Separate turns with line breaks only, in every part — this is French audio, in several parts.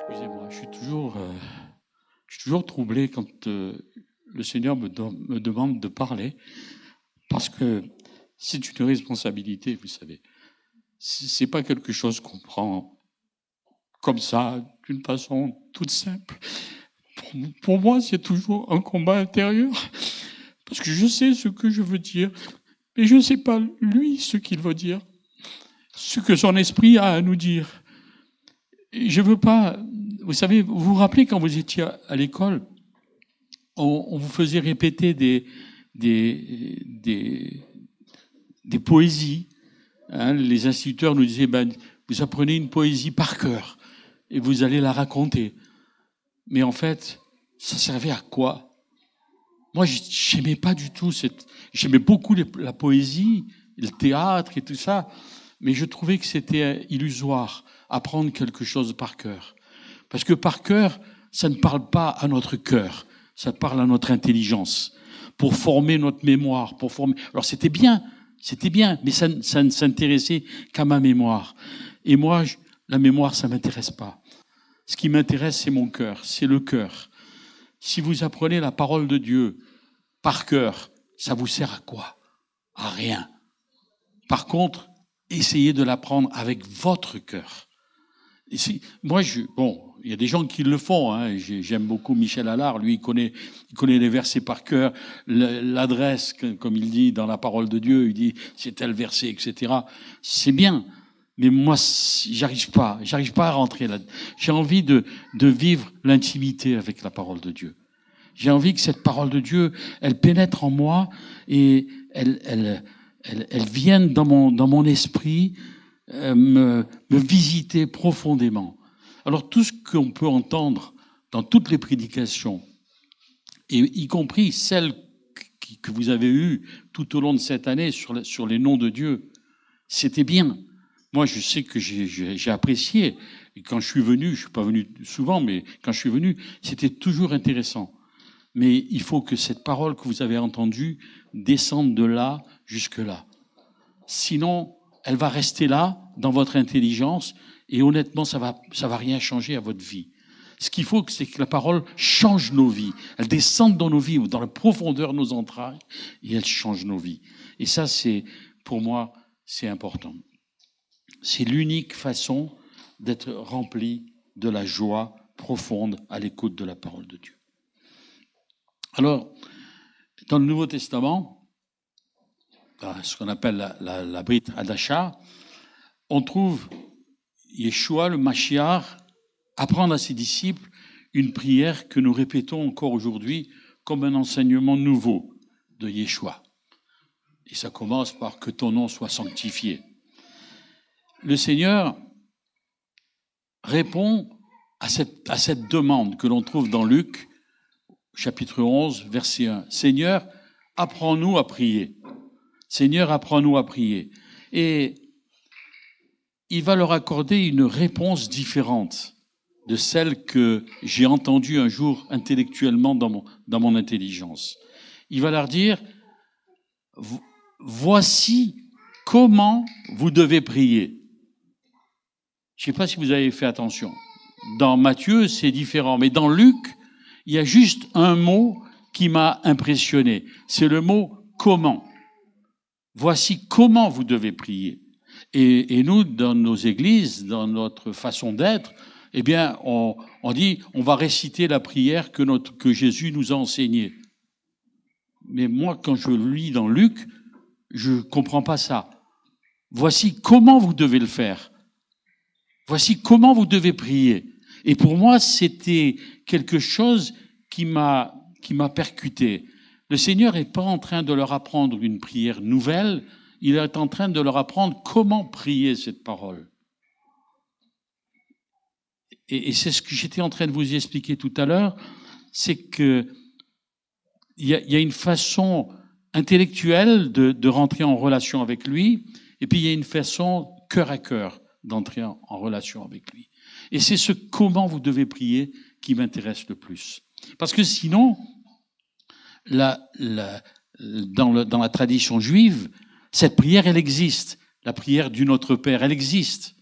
Excusez-moi, je suis toujours troublé quand le Seigneur me demande de parler, parce que c'est une responsabilité, vous savez. C'est pas quelque chose qu'on prend comme ça, d'une façon toute simple. Pour moi, c'est toujours un combat intérieur, parce que je sais ce que je veux dire, mais je ne sais pas, lui, ce qu'il veut dire, ce que son esprit a à nous dire. Et je veux pas... Vous savez, vous vous rappelez quand vous étiez à l'école, on vous faisait répéter des poésies. Hein, les instituteurs nous disaient, vous apprenez une poésie par cœur et vous allez la raconter. Mais en fait, ça servait à quoi? Moi, j'aimais pas du tout j'aimais beaucoup la poésie, le théâtre et tout ça, mais je trouvais que c'était illusoire, apprendre quelque chose par cœur. Parce que par cœur, ça ne parle pas à notre cœur, ça parle à notre intelligence, pour former notre mémoire, Alors c'était bien, mais ça ne s'intéressait qu'à ma mémoire. Et moi, la mémoire, ça m'intéresse pas. Ce qui m'intéresse, c'est mon cœur, c'est le cœur. Si vous apprenez la parole de Dieu par cœur, ça vous sert à quoi? À rien. Par contre, essayez de l'apprendre avec votre cœur. Moi, il y a des gens qui le font. Hein. J'aime beaucoup Michel Allard. Lui, il connaît les versets par cœur, l'adresse, comme il dit dans la parole de Dieu. Il dit c'est tel verset, etc. C'est bien, mais moi, j'arrive pas à rentrer là. J'ai envie de vivre l'intimité avec la parole de Dieu. J'ai envie que cette parole de Dieu, elle pénètre en moi et elle vienne dans mon esprit. Me visiter profondément. Alors tout ce qu'on peut entendre dans toutes les prédications, et y compris celles que vous avez eues tout au long de cette année sur les noms de Dieu, c'était bien. Moi, je sais que j'ai apprécié. Et quand je suis venu, je suis pas venu souvent, mais quand je suis venu, c'était toujours intéressant. Mais il faut que cette parole que vous avez entendue descende de là jusque là. Sinon, elle va rester là, dans votre intelligence, et honnêtement, ça va rien changer à votre vie. Ce qu'il faut, c'est que la parole change nos vies. Elle descende dans nos vies, dans la profondeur de nos entrailles, et elle change nos vies. Et ça, pour moi, c'est important. C'est l'unique façon d'être rempli de la joie profonde à l'écoute de la parole de Dieu. Alors, dans le Nouveau Testament, ce qu'on appelle la Brit Hadasha, on trouve Yeshua, le Mashiach, apprendre à ses disciples une prière que nous répétons encore aujourd'hui comme un enseignement nouveau de Yeshua. Et ça commence par que ton nom soit sanctifié. Le Seigneur répond à cette demande que l'on trouve dans Luc, chapitre 11, verset 1. Seigneur, apprends-nous à prier. Seigneur, apprends-nous à prier. Et il va leur accorder une réponse différente de celle que j'ai entendue un jour intellectuellement dans mon intelligence. Il va leur dire, voici comment vous devez prier. Je ne sais pas si vous avez fait attention. Dans Matthieu, c'est différent, mais dans Luc, il y a juste un mot qui m'a impressionné. C'est le mot « comment ». Voici comment vous devez prier. Et nous, dans nos églises, dans notre façon d'être, eh bien, on dit, on va réciter la prière que Jésus nous a enseignée. Mais moi, quand je lis dans Luc, je comprends pas ça. Voici comment vous devez le faire. Voici comment vous devez prier. Et pour moi, c'était quelque chose qui m'a percuté. Le Seigneur n'est pas en train de leur apprendre une prière nouvelle, il est en train de leur apprendre comment prier cette parole. Et c'est ce que j'étais en train de vous expliquer tout à l'heure, c'est que il y a une façon intellectuelle de rentrer en relation avec lui, et puis il y a une façon cœur à cœur d'entrer en relation avec lui. Et c'est ce comment vous devez prier qui m'intéresse le plus. Parce que sinon, dans la tradition juive, cette prière, elle existe. La prière du Notre Père, elle existe.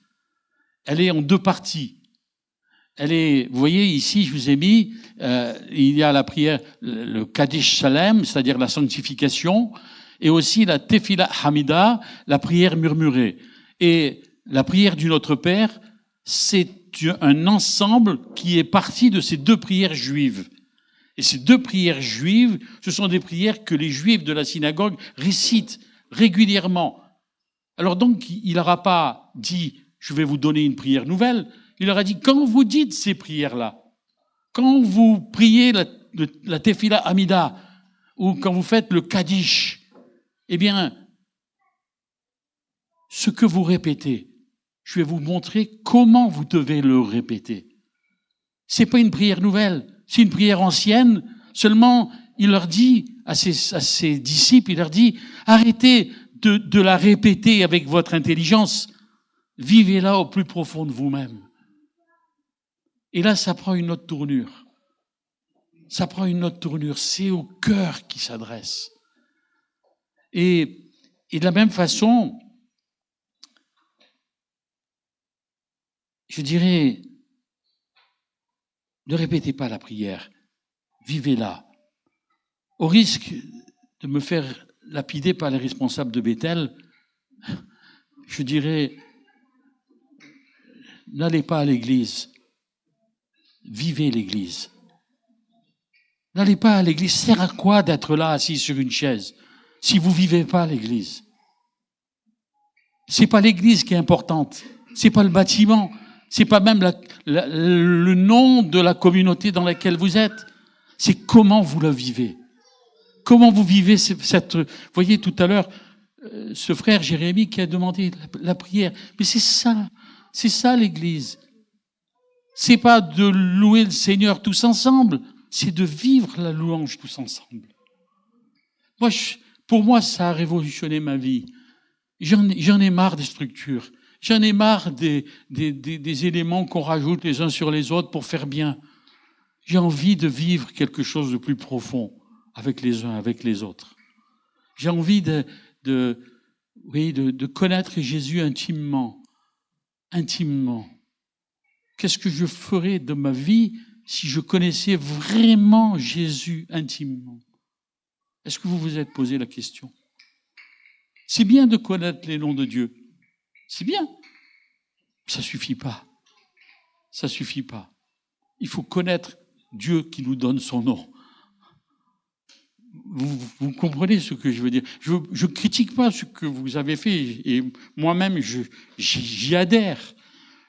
Elle est en deux parties. vous voyez ici, je vous ai mis, il y a la prière, le Kaddish Salem, c'est-à-dire la sanctification, et aussi la Tefila Hamida, la prière murmurée. Et la prière du Notre Père, c'est un ensemble qui est parti de ces deux prières juives. Et ces deux prières juives, ce sont des prières que les Juifs de la synagogue récitent régulièrement. Alors donc, il n'aura pas dit « je vais vous donner une prière nouvelle », il leur a dit « quand vous dites ces prières-là, quand vous priez la Tefila Hamida, ou quand vous faites le Kaddish, eh bien, ce que vous répétez, je vais vous montrer comment vous devez le répéter. C'est pas une prière nouvelle, c'est une prière ancienne. Seulement, il leur dit à ses disciples, il leur dit, arrêtez de la répéter avec votre intelligence. Vivez-la au plus profond de vous-même. Et là, ça prend une autre tournure. Ça prend une autre tournure. C'est au cœur qui s'adresse. Et de la même façon, je dirais, ne répétez pas la prière, vivez-la. Au risque de me faire lapider par les responsables de Bethel, je dirais, n'allez pas à l'église, vivez l'église. N'allez pas à l'église, sert à quoi d'être là assis sur une chaise si vous vivez pas l'église? C'est pas l'église qui est importante, c'est pas le bâtiment, c'est pas même le nom de la communauté dans laquelle vous êtes, c'est comment vous la vivez. Comment vous vivez vous voyez tout à l'heure, ce frère Jérémie qui a demandé la prière. Mais c'est ça l'église. C'est pas de louer le Seigneur tous ensemble, c'est de vivre la louange tous ensemble. Pour moi, ça a révolutionné ma vie. J'en ai marre des structures. J'en ai marre des éléments qu'on rajoute les uns sur les autres pour faire bien. J'ai envie de vivre quelque chose de plus profond avec les uns, avec les autres. J'ai envie de connaître Jésus intimement. Intimement. Qu'est-ce que je ferais de ma vie si je connaissais vraiment Jésus intimement? Est-ce que vous vous êtes posé la question? C'est bien de connaître les noms de Dieu. C'est bien. Ça suffit pas. Ça suffit pas. Il faut connaître Dieu qui nous donne son nom. Vous comprenez ce que je veux dire? Je critique pas ce que vous avez fait et moi-même j'y adhère.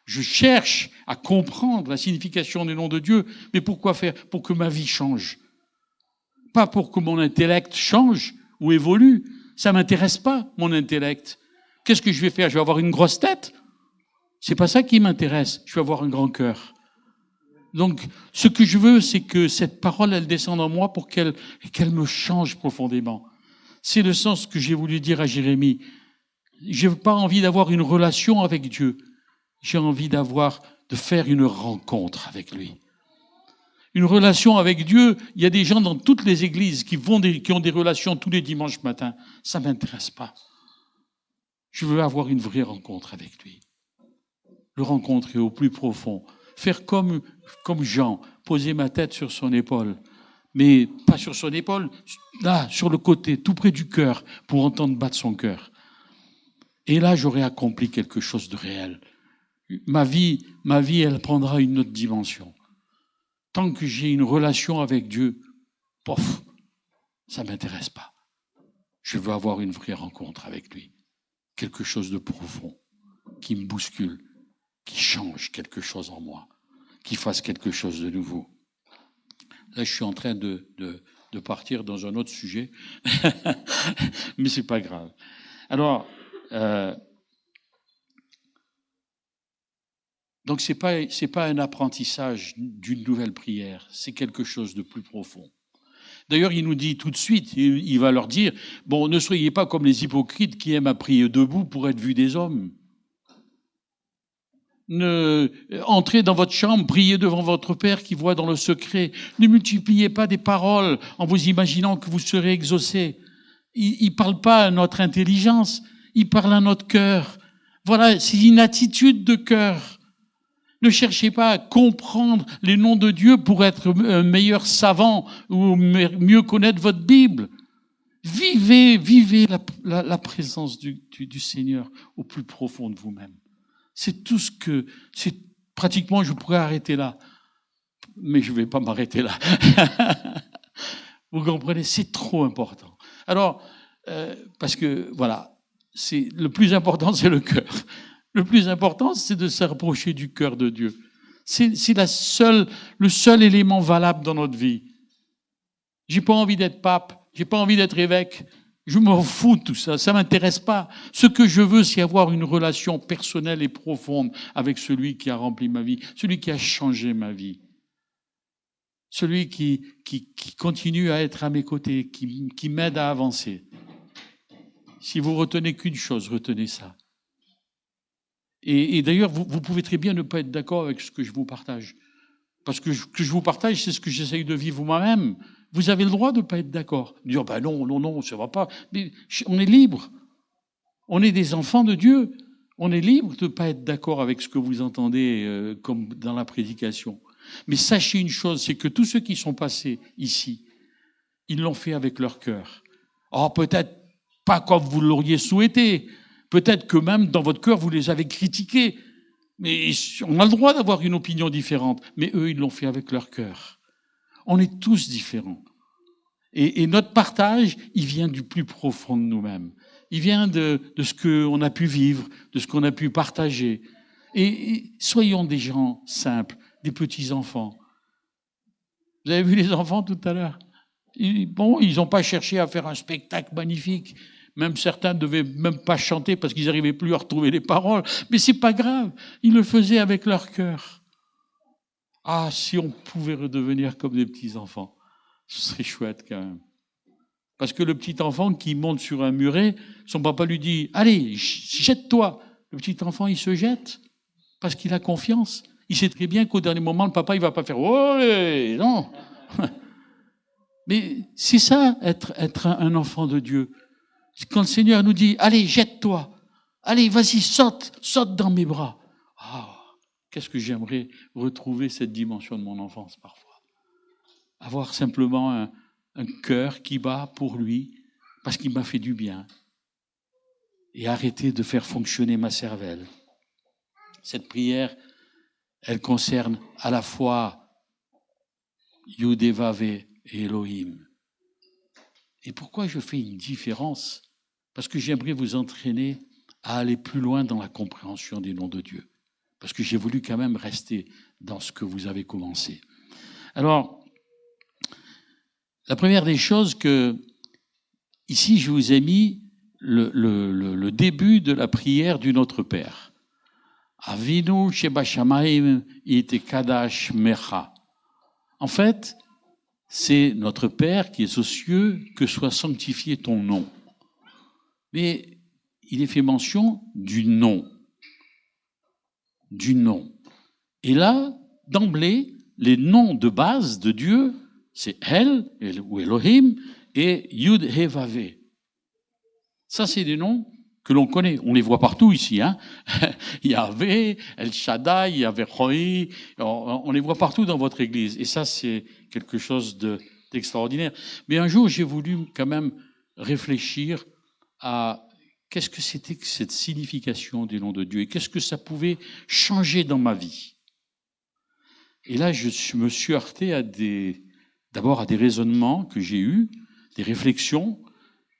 Je cherche à comprendre la signification des noms de Dieu, mais pourquoi faire? Pour que ma vie change. Pas pour que mon intellect change ou évolue. Ça m'intéresse pas, mon intellect. Qu'est-ce que je vais faire? Je vais avoir une grosse tête? C'est pas ça qui m'intéresse. Je vais avoir un grand cœur. Donc, ce que je veux, c'est que cette parole, elle descende en moi pour qu'elle me change profondément. C'est le sens que j'ai voulu dire à Jérémie. J'ai pas envie d'avoir une relation avec Dieu. J'ai envie de faire une rencontre avec lui. Une relation avec Dieu, il y a des gens dans toutes les églises qui ont des relations tous les dimanches matins. Ça m'intéresse pas. Je veux avoir une vraie rencontre avec lui. Le rencontrer au plus profond. Faire comme Jean, poser ma tête sur son épaule. Mais pas sur son épaule, là, sur le côté, tout près du cœur, pour entendre battre son cœur. Et là, j'aurai accompli quelque chose de réel. Ma vie, elle prendra une autre dimension. Tant que j'ai une relation avec Dieu, pof, ça m'intéresse pas. Je veux avoir une vraie rencontre avec lui. Quelque chose de profond, qui me bouscule, qui change quelque chose en moi, qui fasse quelque chose de nouveau. Là, je suis en train de partir dans un autre sujet, mais c'est pas grave. Alors, donc c'est pas un apprentissage d'une nouvelle prière, c'est quelque chose de plus profond. D'ailleurs, il nous dit tout de suite, il va leur dire, bon, ne soyez pas comme les hypocrites qui aiment à prier debout pour être vus des hommes. Entrez dans votre chambre, priez devant votre Père qui voit dans le secret. Ne multipliez pas des paroles en vous imaginant que vous serez exaucés. Il parle pas à notre intelligence, il parle à notre cœur. Voilà, c'est une attitude de cœur. Ne cherchez pas à comprendre les noms de Dieu pour être un meilleur savant ou mieux connaître votre Bible. Vivez la présence du Seigneur au plus profond de vous-même. C'est tout ce que... c'est pratiquement, je pourrais arrêter là. Mais je ne vais pas m'arrêter là. Vous comprenez? C'est trop important. Alors, parce que, voilà, le plus important, c'est le cœur. Le plus important, c'est de se rapprocher du cœur de Dieu. C'est le seul élément valable dans notre vie. J'ai pas envie d'être pape, j'ai pas envie d'être évêque. Je m'en fous de tout ça, ça m'intéresse pas. Ce que je veux, c'est avoir une relation personnelle et profonde avec celui qui a rempli ma vie, celui qui a changé ma vie. Celui qui continue à être à mes côtés, qui m'aide à avancer. Si vous retenez qu'une chose, retenez ça. Et d'ailleurs, vous pouvez très bien ne pas être d'accord avec ce que je vous partage. Parce que ce que je vous partage, c'est ce que j'essaye de vivre moi-même. Vous avez le droit de ne pas être d'accord. De dire, ben non, ça ne va pas. Mais on est libre. On est des enfants de Dieu. On est libre de ne pas être d'accord avec ce que vous entendez comme dans la prédication. Mais sachez une chose, c'est que tous ceux qui sont passés ici, ils l'ont fait avec leur cœur. Alors peut-être pas comme vous l'auriez souhaité. Peut-être que même dans votre cœur, vous les avez critiqués. Mais on a le droit d'avoir une opinion différente. Mais eux, ils l'ont fait avec leur cœur. On est tous différents. Et notre partage, il vient du plus profond de nous-mêmes. Il vient de ce qu'on a pu vivre, de ce qu'on a pu partager. Et soyons des gens simples, des petits-enfants. Vous avez vu les enfants tout à l'heure? Bon, ils n'ont pas cherché à faire un spectacle magnifique. Même certains ne devaient même pas chanter parce qu'ils n'arrivaient plus à retrouver les paroles. Mais c'est pas grave. Ils le faisaient avec leur cœur. Ah, si on pouvait redevenir comme des petits-enfants, ce serait chouette quand même. Parce que le petit enfant qui monte sur un muret, son papa lui dit « Allez, jette-toi ». Le petit enfant, il se jette parce qu'il a confiance. Il sait très bien qu'au dernier moment, le papa, il va pas faire « Ouais, non ». Mais c'est ça, être un enfant de Dieu. Quand le Seigneur nous dit « Allez, jette-toi ». Allez, vas-y, saute dans mes bras. Ah, qu'est-ce que j'aimerais retrouver cette dimension de mon enfance parfois. Avoir simplement un cœur qui bat pour lui parce qu'il m'a fait du bien. Et arrêter de faire fonctionner ma cervelle. Cette prière, elle concerne à la fois Yudevave et Elohim. Et pourquoi je fais une différence? Parce que j'aimerais vous entraîner à aller plus loin dans la compréhension des noms de Dieu. Parce que j'ai voulu quand même rester dans ce que vous avez commencé. Alors, la première des choses que, ici, je vous ai mis le début de la prière du Notre Père. Avinu sheba shamayim ite kadash mecha. En fait, c'est notre Père qui est aux cieux, que soit sanctifié ton nom. Mais il est fait mention du nom. Du nom. Et là, d'emblée, les noms de base de Dieu, c'est El, ou Elohim, et Yud He Vav. Ça, c'est des noms que l'on connaît. On les voit partout ici. Hein. Yahvé, El Shaddai, Yahvé Roi, on les voit partout dans votre église. Et ça, c'est quelque chose d'extraordinaire. Mais un jour, j'ai voulu quand même réfléchir à qu'est-ce que c'était que cette signification des noms de Dieu et qu'est-ce que ça pouvait changer dans ma vie. Et là, je me suis heurté d'abord à des raisonnements que j'ai eus, des réflexions,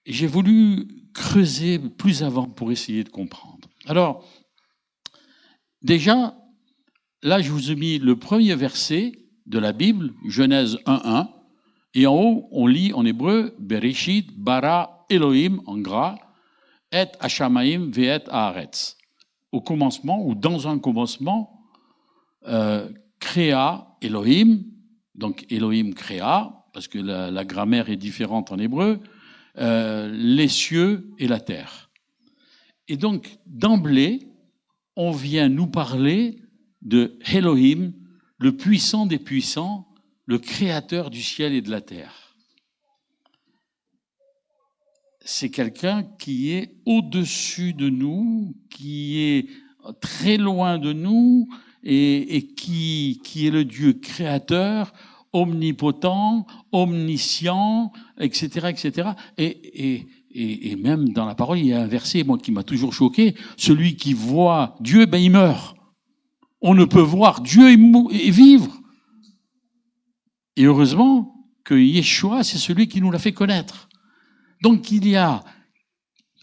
et j'ai voulu creuser plus avant pour essayer de comprendre. Alors, déjà, là, je vous ai mis le premier verset de la Bible, Genèse 1.1, et en haut, on lit en hébreu, Bereshit bara Elohim, en gras, et Hashamaim ve'et haaretz. Au commencement, ou dans un commencement, créa Elohim, donc Elohim créa, parce que la grammaire est différente en hébreu, les cieux et la terre. Et donc, d'emblée, on vient nous parler de Elohim, le puissant des puissants, le créateur du ciel et de la terre. C'est quelqu'un qui est au-dessus de nous, qui est très loin de nous et qui est le Dieu créateur, omnipotent, omniscient, etc., etc. Et même dans la parole, il y a un verset, moi, qui m'a toujours choqué. Celui qui voit Dieu, ben, il meurt. On ne peut voir Dieu et vivre. Et heureusement que Yeshua, c'est celui qui nous l'a fait connaître. Donc il y a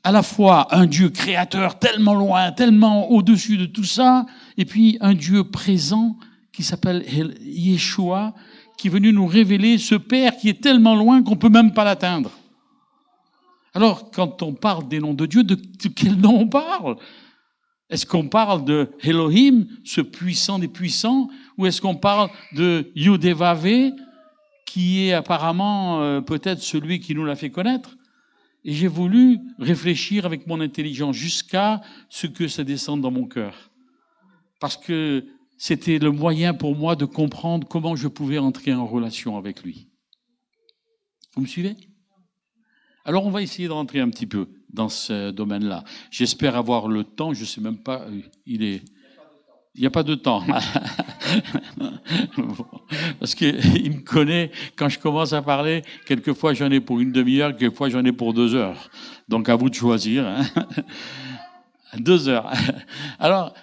à la fois un Dieu créateur tellement loin, tellement au-dessus de tout ça, et puis un Dieu présent qui s'appelle Yeshua, qui est venu nous révéler ce Père qui est tellement loin qu'on ne peut même pas l'atteindre. Alors, quand on parle des noms de Dieu, de quel nom on parle ? Est-ce qu'on parle de Elohim, ce puissant des puissants, ou est-ce qu'on parle de Yudevave, qui est apparemment peut-être celui qui nous l'a fait connaître ? Et j'ai voulu réfléchir avec mon intelligence jusqu'à ce que ça descende dans mon cœur. Parce que c'était le moyen pour moi de comprendre comment je pouvais entrer en relation avec lui. Vous me suivez ? Alors on va essayer de rentrer un petit peu dans ce domaine-là. J'espère avoir le temps, je ne sais même pas, il n'y a pas de temps. Parce qu'il me connaît, quand je commence à parler, quelquefois j'en ai pour une demi-heure, quelquefois j'en ai pour 2 heures. Donc à vous de choisir. 2 heures. Alors,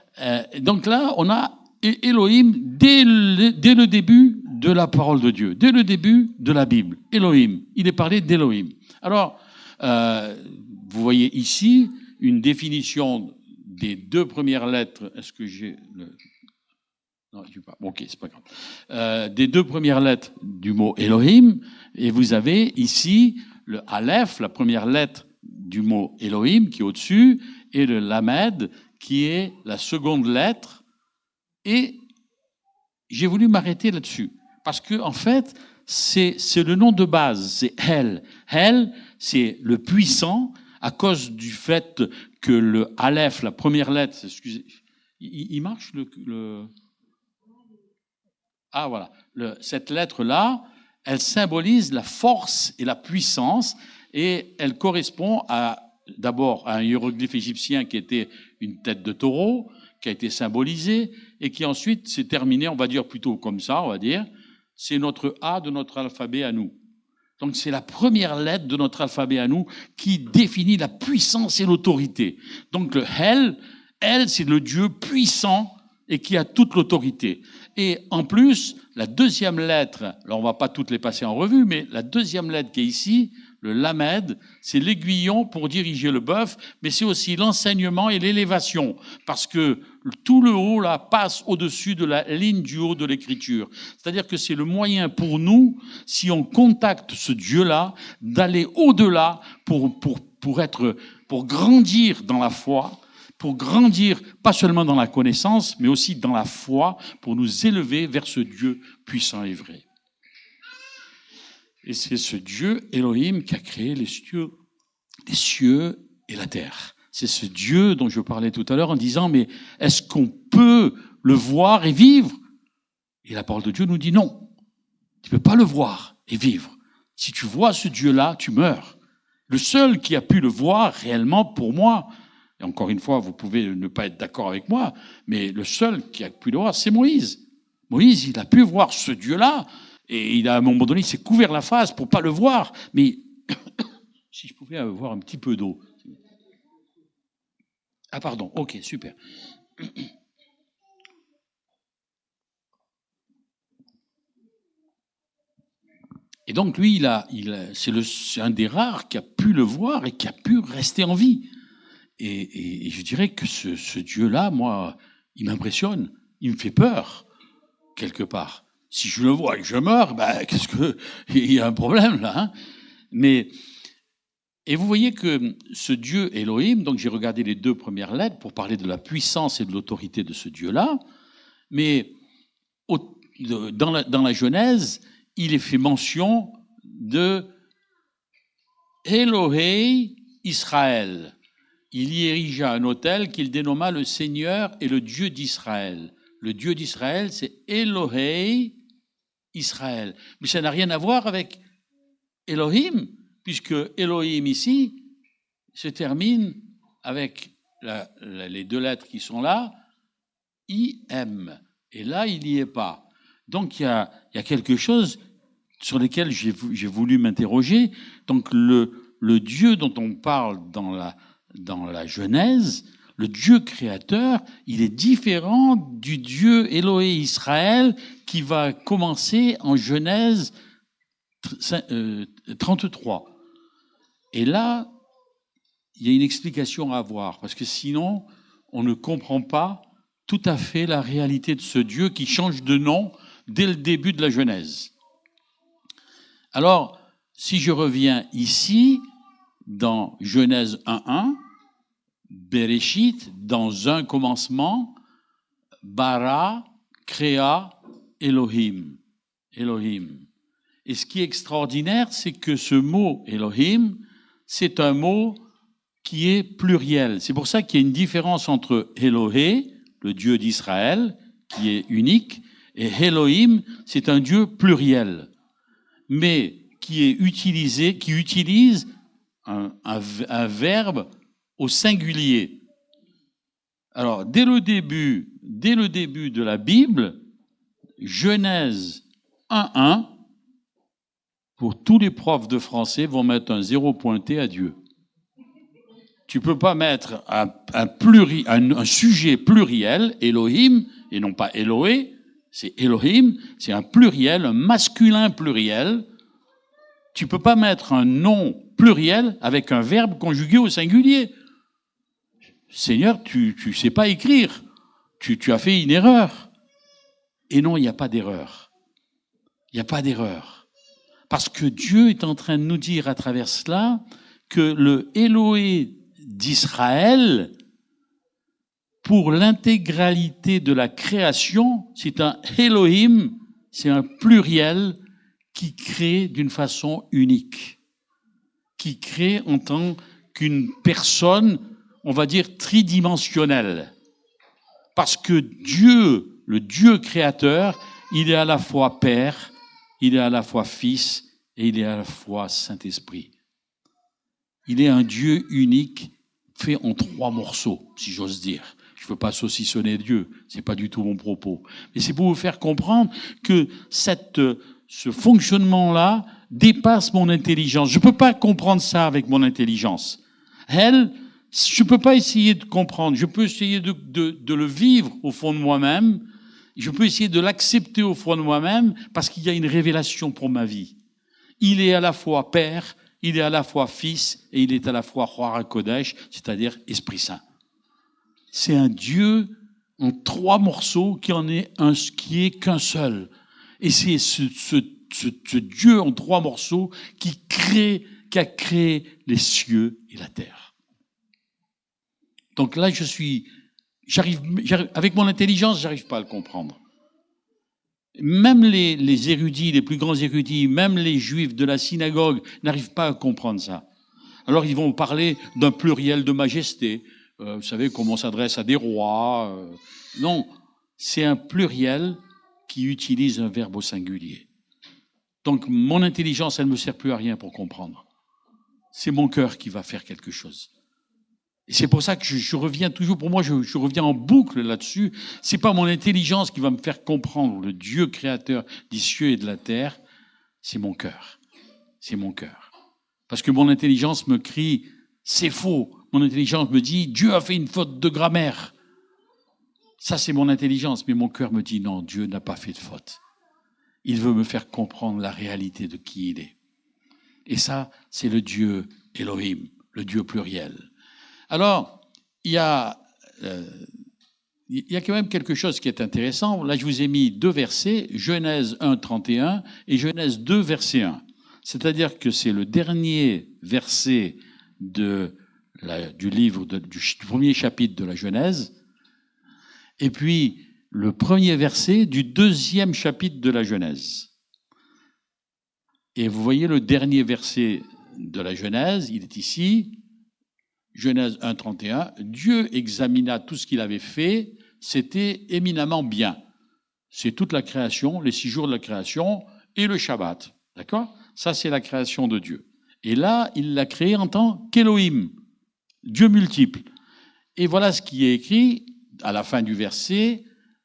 donc là, on a Elohim dès le début de la parole de Dieu, dès le début de la Bible. Elohim, il est parlé d'Elohim. Alors, vous voyez ici une définition des 2 premières lettres. Est-ce que j'ai le... Non, je pas. Bon, ok, c'est pas grave. Des 2 premières lettres du mot Elohim, et vous avez ici le Aleph, la première lettre du mot Elohim qui est au-dessus, et le Lamed qui est la seconde lettre. Et j'ai voulu m'arrêter là-dessus parce que en fait, c'est le nom de base, c'est Hel. Hel, c'est le puissant à cause du fait que le Aleph, la première lettre, excusez, il marche le Ah, voilà. Cette lettre-là, elle symbolise la force et la puissance, et elle correspond d'abord à un hiéroglyphe égyptien qui était une tête de taureau, qui a été symbolisée, et qui ensuite s'est terminé, on va dire plutôt comme ça, on va dire, c'est notre A de notre alphabet à nous. Donc c'est la première lettre de notre alphabet à nous qui définit la puissance et l'autorité. Donc le Hel, c'est le Dieu puissant et qui a toute l'autorité. Et en plus, la deuxième lettre, alors on va pas toutes les passer en revue, mais la deuxième lettre qui est ici, le Lamed, c'est l'aiguillon pour diriger le bœuf, mais c'est aussi l'enseignement et l'élévation, parce que tout le haut là passe au-dessus de la ligne du haut de l'écriture. C'est-à-dire que c'est le moyen pour nous, si on contacte ce Dieu-là, d'aller au-delà pour grandir dans la foi, pour grandir, pas seulement dans la connaissance, mais aussi dans la foi, pour nous élever vers ce Dieu puissant et vrai. Et c'est ce Dieu, Elohim, qui a créé les cieux et la terre. C'est ce Dieu dont je parlais tout à l'heure en disant, mais est-ce qu'on peut le voir et vivre ? Et la parole de Dieu nous dit non. Tu ne peux pas le voir et vivre. Si tu vois ce Dieu-là, tu meurs. Le seul qui a pu le voir réellement pour moi, et encore une fois, vous pouvez ne pas être d'accord avec moi, mais le seul qui a pu le voir, c'est Moïse. Moïse, il a pu voir ce Dieu-là, et il a, à un moment donné, il s'est couvert la face pour pas le voir. Mais si je pouvais avoir un petit peu d'eau. Ah pardon, ok, super. Et donc lui, c'est un des rares qui a pu le voir et qui a pu rester en vie. Et je dirais que ce Dieu-là, moi, il m'impressionne, il me fait peur, quelque part. Si je le vois et que je meurs, ben, il y a un problème là. Hein. Et vous voyez que ce Dieu Elohim, donc j'ai regardé les 2 premières lettres pour parler de la puissance et de l'autorité de ce Dieu-là, mais dans la Genèse, il est fait mention de Elohei Israël. Il y érigea un autel qu'il dénomma le Seigneur et le Dieu d'Israël. Le Dieu d'Israël, c'est Elohei Israël. Mais ça n'a rien à voir avec Elohim, puisque Elohim ici se termine avec les 2 lettres qui sont là, Et là, il n'y est pas. Donc, il y a quelque chose sur lequel j'ai voulu m'interroger. Donc, le Dieu dont on parle dans la Genèse, le Dieu créateur, il est différent du Dieu Élohé Israël qui va commencer en Genèse 33. Et là, il y a une explication à avoir, parce que sinon, on ne comprend pas tout à fait la réalité de ce Dieu qui change de nom dès le début de la Genèse. Alors, si je reviens ici, dans Genèse 1.1, Bereshit, dans un commencement, bara, créa, Elohim. Elohim. Et ce qui est extraordinaire, c'est que ce mot Elohim, c'est un mot qui est pluriel. C'est pour ça qu'il y a une différence entre Elohé, le Dieu d'Israël, qui est unique, et Elohim, c'est un Dieu pluriel, mais qui utilise un verbe au singulier. Alors, dès le début de la Bible, Genèse 1.1, pour tous les profs de français, vont mettre un 0 pointé à Dieu. Tu peux pas mettre un sujet pluriel, Elohim, et non pas Elohé, c'est Elohim, c'est un pluriel, un masculin pluriel. Tu peux pas mettre un nom pluriel avec un verbe conjugué au singulier. Seigneur, tu sais pas écrire. Tu as fait une erreur. Et non, il n'y a pas d'erreur. Il n'y a pas d'erreur. Parce que Dieu est en train de nous dire à travers cela que le Élohé d'Israël, pour l'intégralité de la création, c'est un Elohim, c'est un pluriel qui crée d'une façon unique, qui crée en tant qu'une personne, on va dire, tridimensionnelle. Parce que Dieu, le Dieu créateur, il est à la fois Père, il est à la fois Fils et il est à la fois Saint-Esprit. Il est un Dieu unique, fait en 3 morceaux, si j'ose dire. Je ne veux pas saucissonner Dieu, c'est pas du tout mon propos. Mais c'est pour vous faire comprendre que ce fonctionnement-là dépasse mon intelligence. Je ne peux pas comprendre ça avec mon intelligence. Je ne peux pas essayer de comprendre. Je peux essayer de le vivre au fond de moi-même. Je peux essayer de l'accepter au fond de moi-même parce qu'il y a une révélation pour ma vie. Il est à la fois Père, il est à la fois Fils et il est à la fois Ruach HaKodesh, c'est-à-dire Esprit Saint. C'est un Dieu en 3 morceaux qui est qu'un seul. Et c'est ce Dieu en 3 morceaux qui a créé les cieux et la terre. Donc là, avec mon intelligence, j'arrive pas à le comprendre. Même les érudits, les plus grands érudits, même les juifs de la synagogue n'arrivent pas à comprendre ça. Alors ils vont parler d'un pluriel de majesté. Vous savez, comment on s'adresse à des rois. Non, c'est un pluriel qui utilise un verbe au singulier. Donc mon intelligence, elle ne me sert plus à rien pour comprendre. C'est mon cœur qui va faire quelque chose. Et c'est pour ça que je reviens toujours, pour moi, je reviens en boucle là-dessus. C'est pas mon intelligence qui va me faire comprendre le Dieu créateur des cieux et de la terre, c'est mon cœur. C'est mon cœur. Parce que mon intelligence me crie, c'est faux. Mon intelligence me dit, Dieu a fait une faute de grammaire. Ça, c'est mon intelligence. Mais mon cœur me dit, non, Dieu n'a pas fait de faute. Il veut me faire comprendre la réalité de qui il est. Et ça, c'est le Dieu Elohim, le Dieu pluriel. Alors, il y a quand même quelque chose qui est intéressant. Là, je vous ai mis 2 versets, Genèse 1, 31 et Genèse 2, verset 1. C'est-à-dire que c'est le dernier verset du livre, du premier chapitre de la Genèse, et puis le premier verset du 2e chapitre de la Genèse. Et vous voyez le dernier verset de la Genèse, il est ici, Genèse 1, 31, Dieu examina tout ce qu'il avait fait, c'était éminemment bien. C'est toute la création, les 6 jours de la création et le Shabbat. D'accord ? Ça, c'est la création de Dieu. Et là, il l'a créé en tant qu'Élohim, Dieu multiple. Et voilà ce qui est écrit à la fin du verset,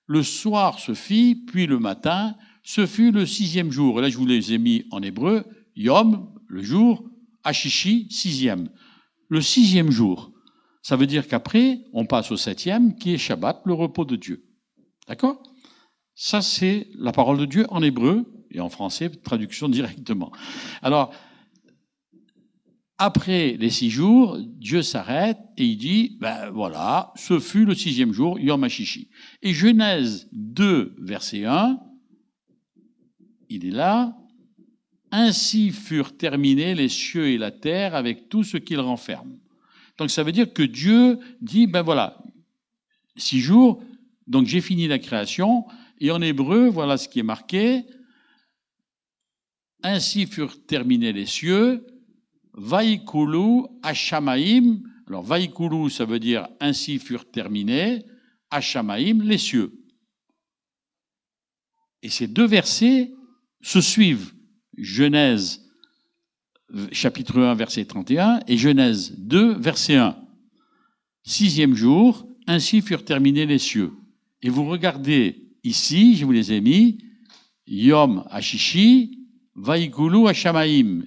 Le soir se fit, puis le matin, ce fut le 6e jour. Et là, je vous les ai mis en hébreu. Yom, le jour, Ashishi, 6e. Le 6e jour. Ça veut dire qu'après, on passe au 7e, qui est Shabbat, le repos de Dieu. D'accord ? Ça, c'est la parole de Dieu en hébreu et en français, traduction directement. Alors, après les 6 jours, Dieu s'arrête et il dit, ben voilà, ce fut le 6e jour, Yom HaShishi. Et Genèse 2, verset 1, il est là, ainsi furent terminés les cieux et la terre avec tout ce qu'ils renferment. Donc ça veut dire que Dieu dit, ben voilà, 6 jours, donc j'ai fini la création, et en hébreu, voilà ce qui est marqué, ainsi furent terminés les cieux, Vaikulu Hashamaim, alors Vaikulu ça veut dire ainsi furent terminés, Hashamaim, les cieux. Et ces deux versets se suivent, Genèse chapitre 1, verset 31, et Genèse 2, verset 1. 6e jour, ainsi furent terminés les cieux. Et vous regardez ici, je vous les ai mis, Yom HaShishi, Vaikulu Hashamaim.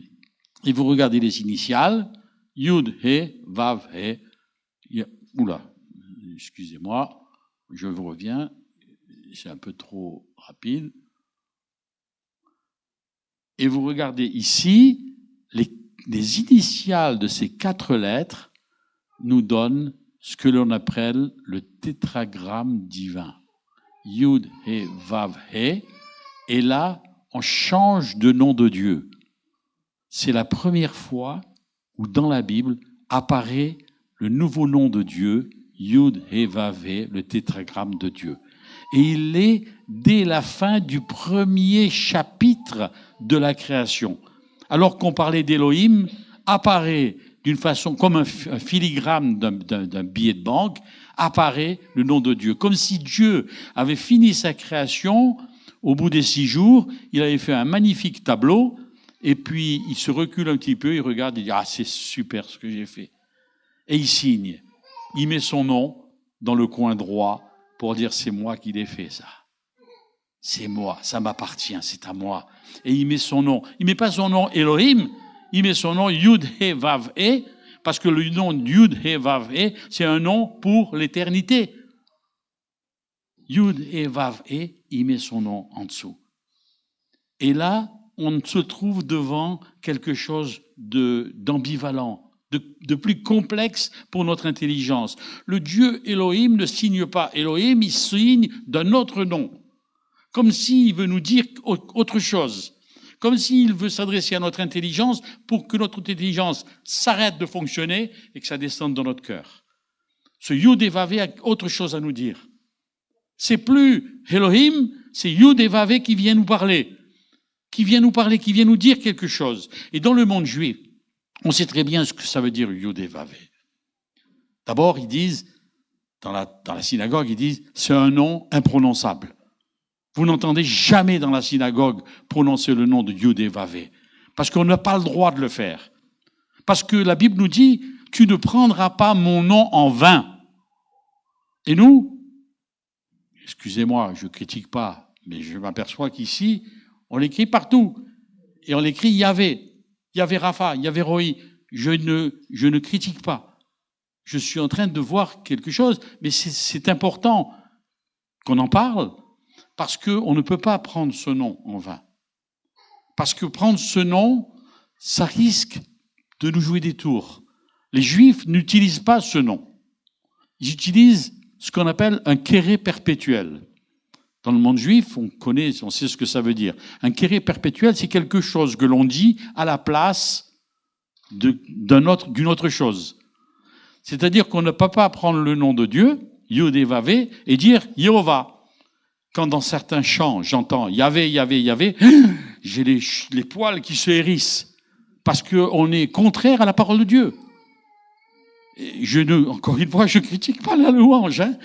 Et vous regardez les initiales, Yud, He, Vav, He. Oula, excusez-moi, je vous reviens, c'est un peu trop rapide. Et vous regardez ici, les initiales de ces 4 lettres nous donnent ce que l'on appelle le tétragramme divin. Yud, He, Vav, He. Et là, on change de nom de Dieu. C'est la première fois où dans la Bible apparaît le nouveau nom de Dieu, Yud, He, Vav, He, le tétragramme de Dieu. Et il est dès la fin du premier chapitre de la création. Alors qu'on parlait d'Élohim, apparaît d'une façon comme un filigrane d'un billet de banque, apparaît le nom de Dieu. Comme si Dieu avait fini sa création, au bout des 6 jours, il avait fait un magnifique tableau, et puis il se recule un petit peu, il regarde, il dit « Ah, c'est super ce que j'ai fait ». Et il signe. Il met son nom dans le coin droit pour dire « C'est moi qui l'ai fait, ça. C'est moi, ça m'appartient, c'est à moi. » Et il met son nom. Il met pas son nom Elohim, il met son nom Yud He Vav He, parce que le nom Yud He Vav He, c'est un nom pour l'éternité. Yud He Vav He, il met son nom en dessous. Et là, on se trouve devant quelque chose d'ambivalent, de plus complexe pour notre intelligence. Le Dieu Elohim ne signe pas Elohim, il signe d'un autre nom. Comme s'il veut nous dire autre chose. Comme s'il veut s'adresser à notre intelligence pour que notre intelligence s'arrête de fonctionner et que ça descende dans notre cœur. Ce Yud et Vav a autre chose à nous dire. C'est plus Elohim, c'est Yud et Vav qui vient nous parler. Qui vient nous dire quelque chose. Et dans le monde juif, on sait très bien ce que ça veut dire Yud et Vav. D'abord, ils disent, dans la synagogue, ils disent, c'est un nom imprononçable. Vous n'entendez jamais dans la synagogue prononcer le nom de Yud et Vav, parce qu'on n'a pas le droit de le faire. Parce que la Bible nous dit, tu ne prendras pas mon nom en vain. Et nous, excusez-moi, je ne critique pas, mais je m'aperçois qu'ici, on l'écrit partout. Et on l'écrit Yahvé, Yahvé Rapha, Yahvé Roi. Je ne critique pas. Je suis en train de voir quelque chose, mais c'est important qu'on en parle, parce qu'on ne peut pas prendre ce nom en vain. Parce que prendre ce nom, ça risque de nous jouer des tours. Les Juifs n'utilisent pas ce nom. Ils utilisent ce qu'on appelle un kéré perpétuel. Dans le monde juif, on sait ce que ça veut dire. Un kéré perpétuel, c'est quelque chose que l'on dit à la place d'une autre chose. C'est-à-dire qu'on ne peut pas prendre le nom de Dieu, Yud et Vav, et dire Yehovah. Quand dans certains chants, j'entends Yahvé, Yahvé, Yahvé, j'ai les poils qui se hérissent. Parce qu'on est contraire à la parole de Dieu. Et encore une fois, je ne critique pas la louange. Hein.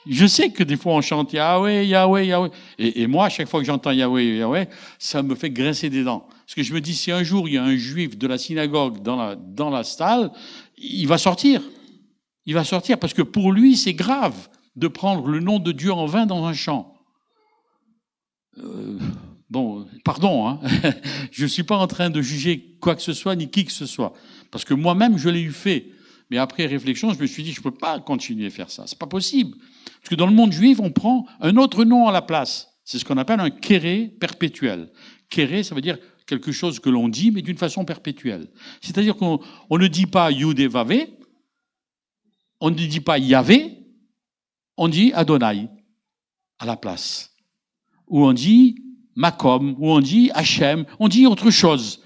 Je sais que des fois on chante Yahweh, Yahweh, Yahweh. Et moi, à chaque fois que j'entends Yahweh, Yahweh, ça me fait grincer des dents. Parce que je me dis, si un jour il y a un juif de la synagogue dans la salle, il va sortir. Il va sortir parce que pour lui, c'est grave de prendre le nom de Dieu en vain dans un chant. Bon, pardon, hein. Je ne suis pas en train de juger quoi que ce soit, ni qui que ce soit. Parce que moi-même, je l'ai eu fait. Mais après réflexion, je me suis dit, je ne peux pas continuer à faire ça. C'est pas possible. Parce que dans le monde juif, on prend un autre nom à la place. C'est ce qu'on appelle un kéré perpétuel. Kéré, ça veut dire quelque chose que l'on dit, mais d'une façon perpétuelle. C'est-à-dire qu'on ne dit pas Yud et Vavé, on ne dit pas Yahvé, on dit Adonai à la place. Ou on dit Makom, ou on dit Hachem, on dit autre chose.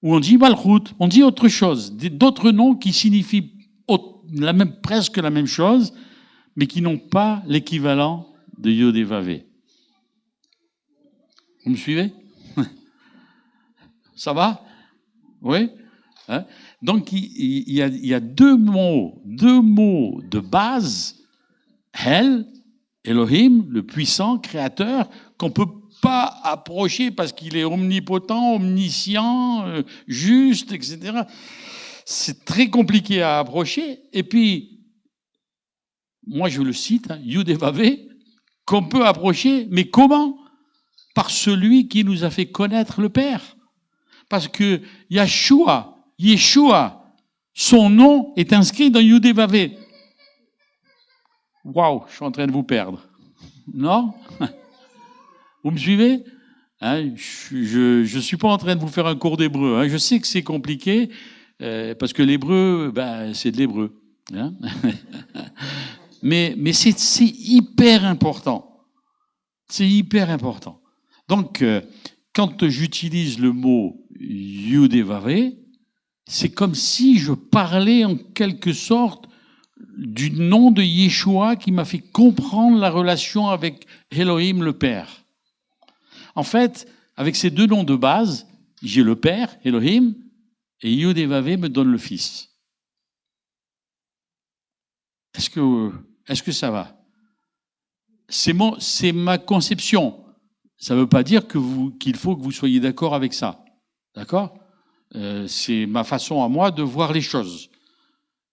Ou on dit Malchut, on dit autre chose. D'autres noms qui signifient presque la même chose, mais qui n'ont pas l'équivalent de Yod et Vavé. Vous me suivez? Ça va? Oui? Hein? Donc, il y a deux mots de base. El, Elohim, le puissant créateur, qu'on ne peut pas approcher parce qu'il est omnipotent, omniscient, juste, etc. C'est très compliqué à approcher. Et puis, moi je le cite, hein, Yud et Vavé, qu'on peut approcher, mais comment? Par celui qui nous a fait connaître le Père. Parce que Yeshua, son nom est inscrit dans Yud et Vavé. Waouh, je suis en train de vous perdre. Non? Vous me suivez? Hein, je ne suis pas en train de vous faire un cours d'hébreu. Hein. Je sais que c'est compliqué, parce que l'hébreu, c'est de l'hébreu. Hein. mais c'est hyper important. C'est hyper important. Donc, quand j'utilise le mot Yud et Vavé, c'est comme si je parlais en quelque sorte du nom de Yeshua qui m'a fait comprendre la relation avec Elohim le Père. En fait, avec ces deux noms de base, j'ai le Père, Elohim, et Yud et Vavé me donne le Fils. Est-ce que ça va? C'est ma conception. Ça ne veut pas dire qu'il faut que vous soyez d'accord avec ça. D'accord? C'est ma façon à moi de voir les choses.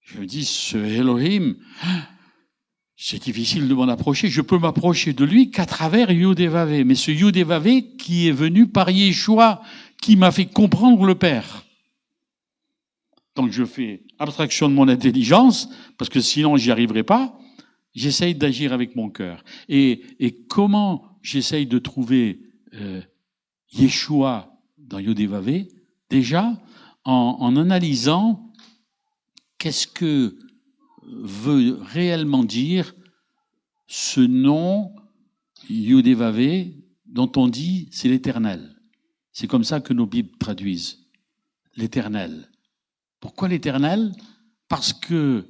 Je me dis, ce Elohim, c'est difficile de m'en approcher. Je peux m'approcher de lui qu'à travers Yud et Vavé. Mais ce Yud et Vavé qui est venu par Yeshua, qui m'a fait comprendre le Père. Donc je fais abstraction de mon intelligence, parce que sinon j'y arriverai pas. J'essaye d'agir avec mon cœur. Et comment j'essaye de trouver Yeshua dans Yud et Vavé? Déjà, en analysant qu'est-ce que veut réellement dire ce nom Yud et Vavé dont on dit c'est l'éternel. C'est comme ça que nos Bibles traduisent. L'éternel. Pourquoi l'éternel? Parce que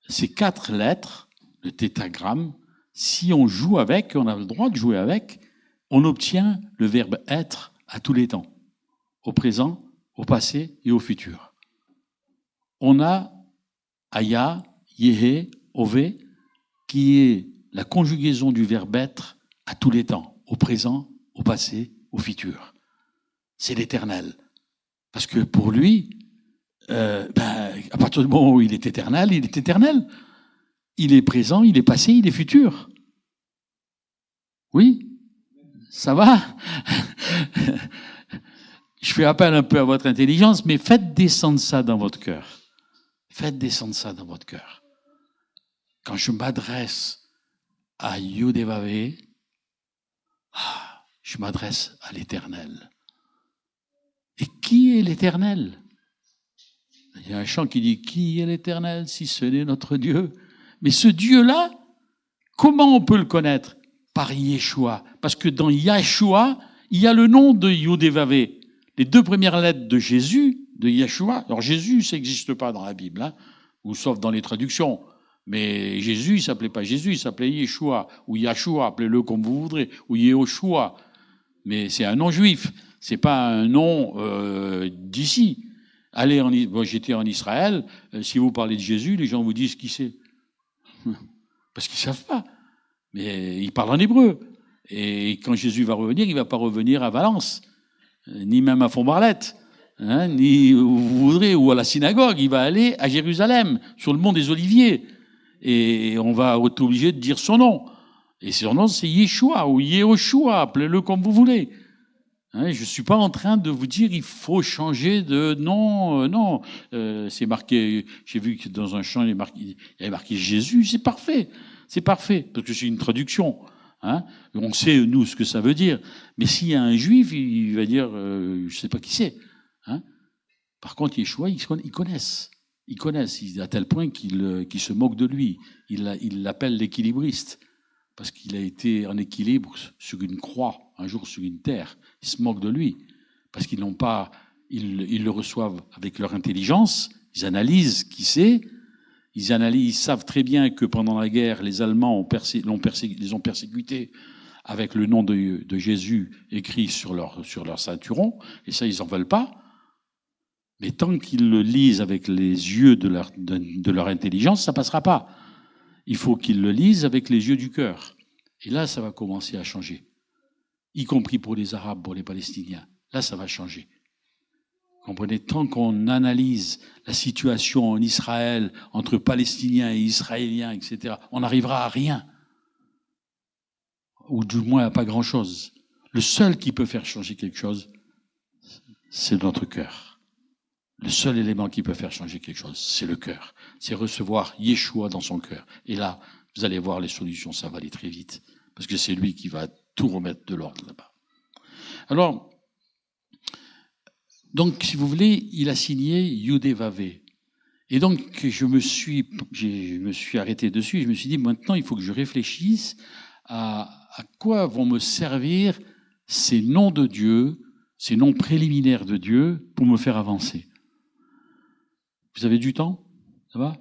ces 4 lettres, le tétragramme, si on joue avec, on a le droit de jouer avec, on obtient le verbe être à tous les temps. Au présent, au passé et au futur. On a Aya, Yehe, Ove, qui est la conjugaison du verbe être à tous les temps, au présent, au passé, au futur. C'est l'éternel. Parce que pour lui, à partir du moment où il est éternel, il est éternel. Il est présent, il est passé, il est futur. Oui? Ça va? Je fais appel un peu à votre intelligence, mais faites descendre ça dans votre cœur. Faites descendre ça dans votre cœur. Quand je m'adresse à Yud et Vavé, je m'adresse à l'Éternel. Et qui est l'Éternel? Il y a un chant qui dit « Qui est l'Éternel si ce n'est notre Dieu ?» Mais ce Dieu-là, comment on peut le connaître? Par Yeshua. Parce que dans Yeshua, il y a le nom de Yud et Vavé. Les 2 premières lettres de Jésus, de Yeshua. Alors Jésus, ça n'existe pas dans la Bible, hein, ou sauf dans les traductions. Mais Jésus, il ne s'appelait pas Jésus, il s'appelait Yeshua, ou Yahshua, appelez-le comme vous voudrez, ou Yehoshua. Mais c'est un nom juif, c'est pas un nom d'ici. J'étais en Israël, si vous parlez de Jésus, les gens vous disent qui c'est. Parce qu'ils ne savent pas. Mais ils parlent en hébreu. Et quand Jésus va revenir, il ne va pas revenir à Valence, ni même à Fontbarlette, hein, ni où vous voudrez, ou à la synagogue. Il va aller à Jérusalem, sur le mont des Oliviers. et on va être obligé de dire son nom. Et son nom, c'est Yeshua ou Yehoshua, appelez-le comme vous voulez. Hein, je ne suis pas en train de vous dire il faut changer de nom. Non, c'est marqué, j'ai vu que dans un chant, il y avait marqué Jésus, c'est parfait. C'est parfait, parce que c'est une traduction. Hein, on sait, nous, ce que ça veut dire. Mais s'il y a un juif, il va dire, je ne sais pas qui c'est. Hein. Par contre, Yeshua, ils connaissent. Ils connaissent, à tel point qu'ils se moquent de lui. Ils l'appellent l'équilibriste, parce qu'il a été en équilibre sur une croix, un jour sur une terre. Ils se moquent de lui, parce qu'ils n'ont pas, ils le reçoivent avec leur intelligence, ils analysent qui c'est, ils savent très bien que pendant la guerre, les Allemands les ont persécutés avec le nom de Jésus écrit sur leur ceinturon, et ça, ils n'en veulent pas. Mais tant qu'ils le lisent avec les yeux de leur intelligence, ça ne passera pas. Il faut qu'ils le lisent avec les yeux du cœur. Et là, ça va commencer à changer. Y compris pour les Arabes, pour les Palestiniens. Là, ça va changer. Comprenez, tant qu'on analyse la situation en Israël, entre Palestiniens et Israéliens, etc., on n'arrivera à rien. Ou du moins à pas grand-chose. Le seul qui peut faire changer quelque chose, c'est notre cœur. Le seul élément qui peut faire changer quelque chose, c'est le cœur. C'est recevoir Yeshua dans son cœur. Et là, vous allez voir les solutions, ça va aller très vite. Parce que c'est lui qui va tout remettre de l'ordre là-bas. Alors, donc, si vous voulez, il a signé Yudé Vavé. Et donc, je me suis arrêté dessus. Je me suis dit, maintenant, il faut que je réfléchisse à quoi vont me servir ces noms de Dieu, ces noms préliminaires de Dieu, pour me faire avancer. Vous avez du temps? Ça va?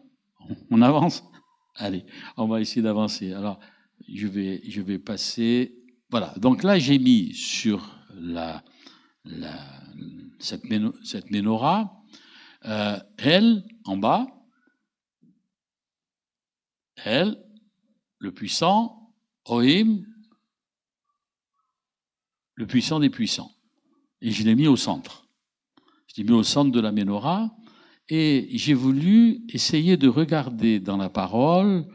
On avance? Allez, on va essayer d'avancer. Alors, je vais passer... Voilà, donc là, j'ai mis sur cette menorah, elle, en bas, elle, le puissant, Ohim, le puissant des puissants. Et je l'ai mis au centre. Je l'ai mis au centre de la menorah. Et j'ai voulu essayer de regarder dans la parole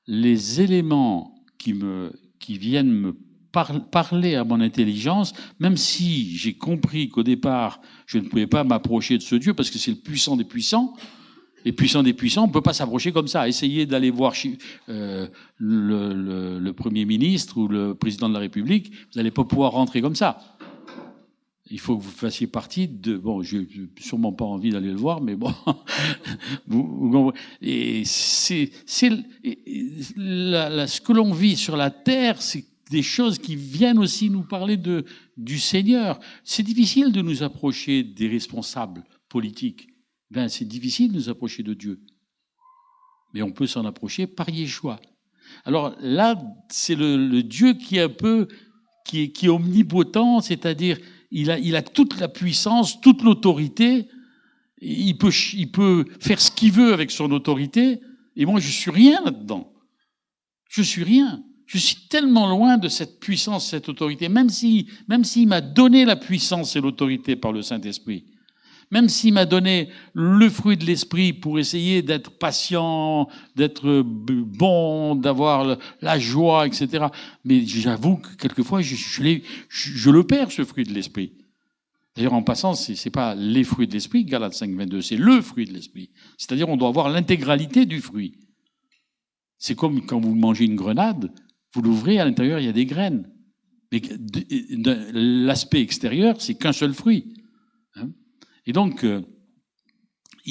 les éléments qui viennent me parler à mon intelligence, même si j'ai compris qu'au départ, je ne pouvais pas m'approcher de ce Dieu, parce que c'est le puissant des puissants. Les puissants des puissants, on ne peut pas s'approcher comme ça. Essayez d'aller voir le Premier ministre ou le Président de la République, vous n'allez pas pouvoir rentrer comme ça. Il faut que vous fassiez partie de... Bon, je n'ai sûrement pas envie d'aller le voir, mais bon... Et ce que l'on vit sur la terre, c'est des choses qui viennent aussi nous parler du Seigneur. C'est difficile de nous approcher des responsables politiques. Ben, c'est difficile de nous approcher de Dieu. Mais on peut s'en approcher par Yeshua. Alors là, c'est le Dieu qui est un peu... qui est omnipotent, c'est-à-dire... Il a toute la puissance, toute l'autorité. Il peut faire ce qu'il veut avec son autorité. Et moi, je suis rien là-dedans. Je suis rien. Je suis tellement loin de cette puissance, cette autorité. Même s'il m'a donné la puissance et l'autorité par le Saint-Esprit. Même s'il m'a donné le fruit de l'esprit pour essayer d'être patient, d'être bon, d'avoir la joie, etc. Mais j'avoue que quelquefois, je le perds, ce fruit de l'esprit. D'ailleurs, en passant, c'est pas les fruits de l'esprit, Galates 5:22, c'est le fruit de l'esprit. C'est-à-dire, on doit avoir l'intégralité du fruit. C'est comme quand vous mangez une grenade, vous l'ouvrez, à l'intérieur, il y a des graines. Mais l'aspect extérieur, c'est qu'un seul fruit. Hein? Et donc,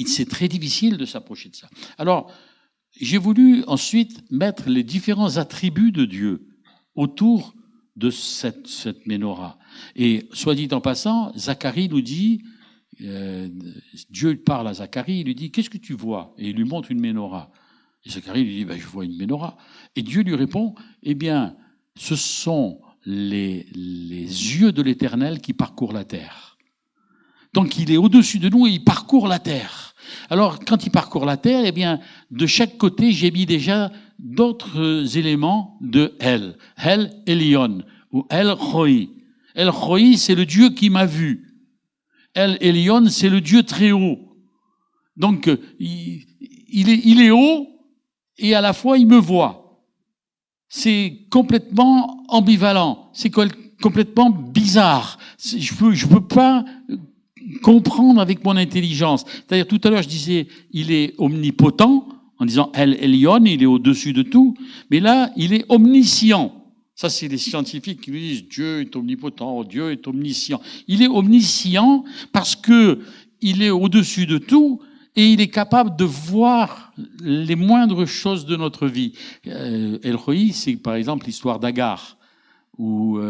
c'est très difficile de s'approcher de ça. Alors, j'ai voulu ensuite mettre les différents attributs de Dieu autour de cette menorah. Et soit dit en passant, Zacharie nous dit, Dieu parle à Zacharie, il lui dit, qu'est-ce que tu vois? Et il lui montre une menorah. Et Zacharie lui dit, je vois une menorah. Et Dieu lui répond, eh bien, ce sont les yeux de l'Éternel qui parcourent la terre. Donc il est au-dessus de nous et il parcourt la terre. Alors quand il parcourt la terre, eh bien de chaque côté j'ai mis déjà d'autres éléments de El. El Elyon ou El Roi. El Roi, c'est le Dieu qui m'a vu. El Elyon, c'est le Dieu très haut. Donc il est haut
et à la fois il me voit. C'est complètement ambivalent, c'est complètement bizarre. Je peux pas comprendre avec mon intelligence. C'est-à-dire, tout à l'heure, je disais, il est omnipotent, en disant El Elyon, il est au-dessus de tout, mais là, il est omniscient. Ça, c'est les scientifiques qui nous disent Dieu est omnipotent, Dieu est omniscient. Il est omniscient parce que il est au-dessus de tout et il est capable de voir les moindres choses de notre vie. El Roi, c'est par exemple l'histoire d'Agar, où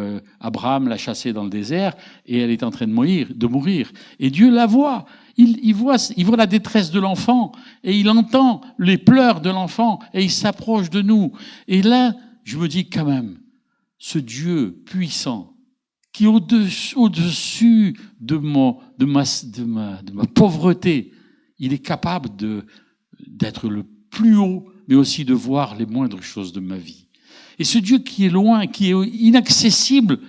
Abraham l'a chassée dans le désert et elle est en train de mourir. Et Dieu la voit. Il voit la détresse de l'enfant et il entend les pleurs de l'enfant et il s'approche de nous. Et là, je me dis quand même, ce Dieu puissant qui est au-dessus de ma pauvreté, il est capable d'être le plus haut, mais aussi de voir les moindres choses de ma vie. Et ce Dieu qui est loin, qui est inaccessible,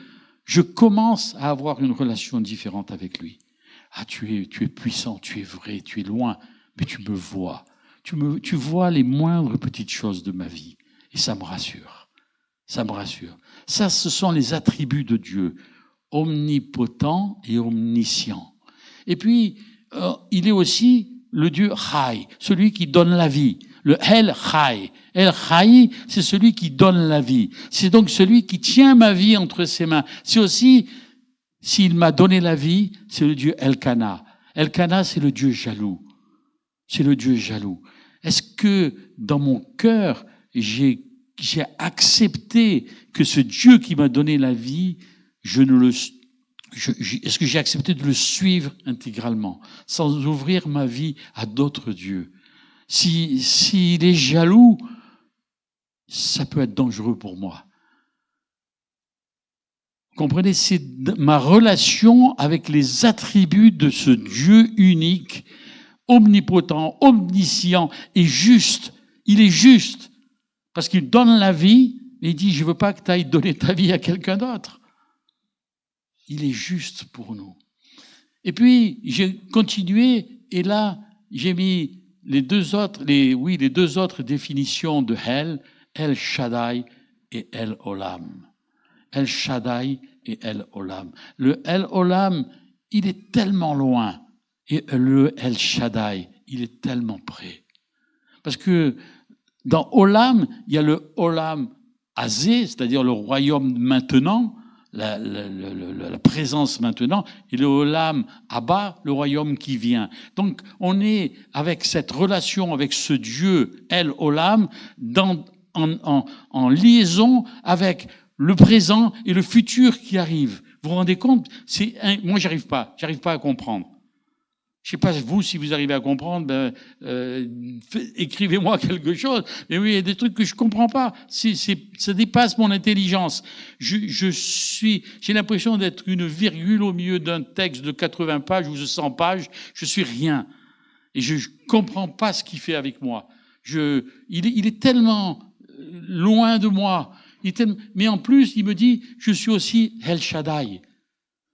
je commence à avoir une relation différente avec lui. Ah, tu es puissant, tu es vrai, tu es loin, mais tu me vois. Tu vois les moindres petites choses de ma vie. Et ça me rassure. Ça me rassure. Ça, ce sont les attributs de Dieu, omnipotent et omniscient. Et puis, il est aussi le Dieu Chai, celui qui donne la vie. Le El Chai. El Chai, c'est celui qui donne la vie. C'est donc celui qui tient ma vie entre ses mains. C'est aussi, s'il m'a donné la vie, c'est le Dieu Elkana. Elkana, c'est le Dieu jaloux. C'est le Dieu jaloux. Est-ce que dans mon cœur, j'ai accepté que ce Dieu qui m'a donné la vie, est-ce que j'ai accepté de le suivre intégralement, sans ouvrir ma vie à d'autres dieux? S'il est jaloux, ça peut être dangereux pour moi. Vous comprenez? C'est ma relation avec les attributs de ce Dieu unique, omnipotent, omniscient et juste. Il est juste. Parce qu'il donne la vie, et il dit, je veux pas que tu ailles donner ta vie à quelqu'un d'autre. Il est juste pour nous. Et puis, j'ai continué, et là, j'ai mis les deux autres définitions de El Shaddai et El Olam. El Shaddai et El Olam. Le El Olam, il est tellement loin, et le El Shaddai, il est tellement près. Parce que dans Olam, il y a le Olam Azé, c'est-à-dire le royaume maintenant, la présence maintenant, et le Olam Abba, le royaume qui vient. Donc, on est avec cette relation avec ce Dieu, El Olam, en liaison avec le présent et le futur qui arrive. Vous vous rendez compte? Moi, j'arrive pas à comprendre. Je sais pas vous si vous arrivez à comprendre, écrivez-moi quelque chose. Mais oui, il y a des trucs que je comprends pas. Ça dépasse mon intelligence. J'ai l'impression d'être une virgule au milieu d'un texte de 80 pages ou de 100 pages. Je suis rien. Et je comprends pas ce qu'il fait avec moi. Il est tellement loin de moi. Mais en plus, il me dit, je suis aussi El Shaddai.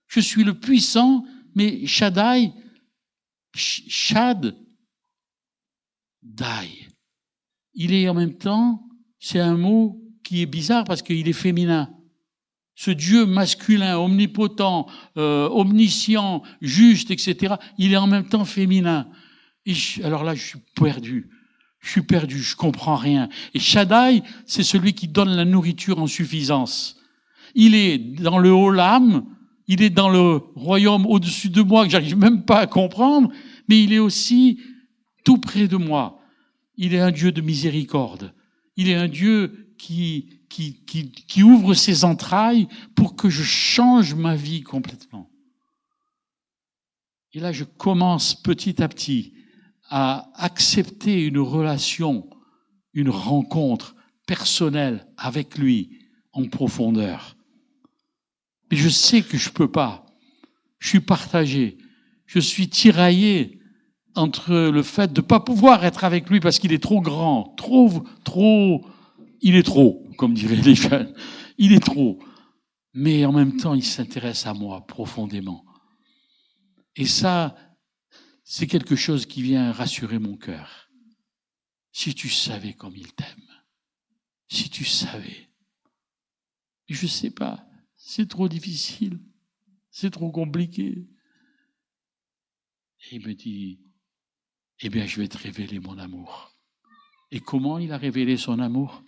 Je suis le puissant, mais Shaddai, Shaddai. Il est en même temps, c'est un mot qui est bizarre parce qu'il est féminin. Ce Dieu masculin, omnipotent, omniscient, juste, etc., il est en même temps féminin. Alors là, je suis perdu, je comprends rien. Et Shaddai, c'est celui qui donne la nourriture en suffisance. Il est dans le Olam, il est dans le royaume au-dessus de moi que j'arrive même pas à comprendre, mais il est aussi tout près de moi. Il est un Dieu de miséricorde. Il est un Dieu qui ouvre ses entrailles pour que je change ma vie complètement. Et là, je commence petit à petit à accepter une relation, une rencontre personnelle avec lui en profondeur. Mais je sais que je peux pas. Je suis partagé. Je suis tiraillé entre le fait de pas pouvoir être avec lui parce qu'il est trop grand, il est trop, comme diraient les jeunes. Il est trop. Mais en même temps, il s'intéresse à moi profondément. Et ça, c'est quelque chose qui vient rassurer mon cœur.
Si tu savais comme il t'aime. Si tu savais. Mais je ne sais pas. C'est trop difficile. C'est trop compliqué. Et il me dit, eh bien, je vais te révéler mon amour. Et comment il a révélé son amour?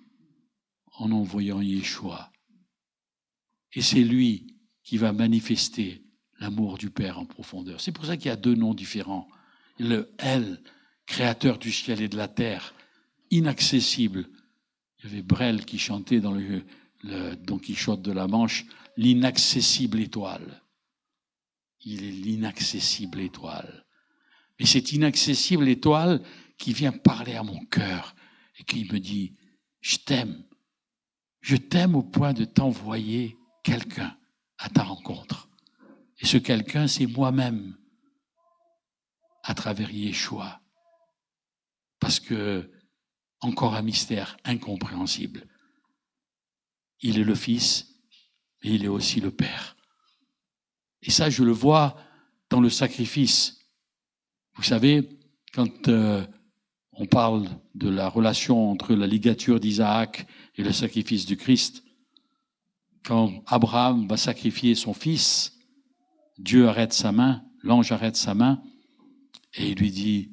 En envoyant Yeshua. Et c'est lui qui va manifester l'amour du Père en profondeur. C'est pour ça qu'il y a deux noms différents. Le El, créateur du ciel et de la terre, inaccessible. Il y avait Brel qui chantait dans le Don Quichotte de la Manche, l'inaccessible étoile. Il est l'inaccessible étoile. Et cette inaccessible étoile qui vient parler à mon cœur et qui me dit, je t'aime. Je t'aime au point de t'envoyer quelqu'un à ta rencontre. Et ce quelqu'un, c'est moi-même, à travers Yeshua. Parce que, encore un mystère incompréhensible. Il est le Fils, mais il est aussi le Père. Et ça, je le vois dans le sacrifice. Vous savez, quand on parle de la relation entre la ligature d'Isaac et le sacrifice du Christ, quand Abraham va sacrifier son fils, Dieu arrête sa main, l'ange arrête sa main, et il lui dit,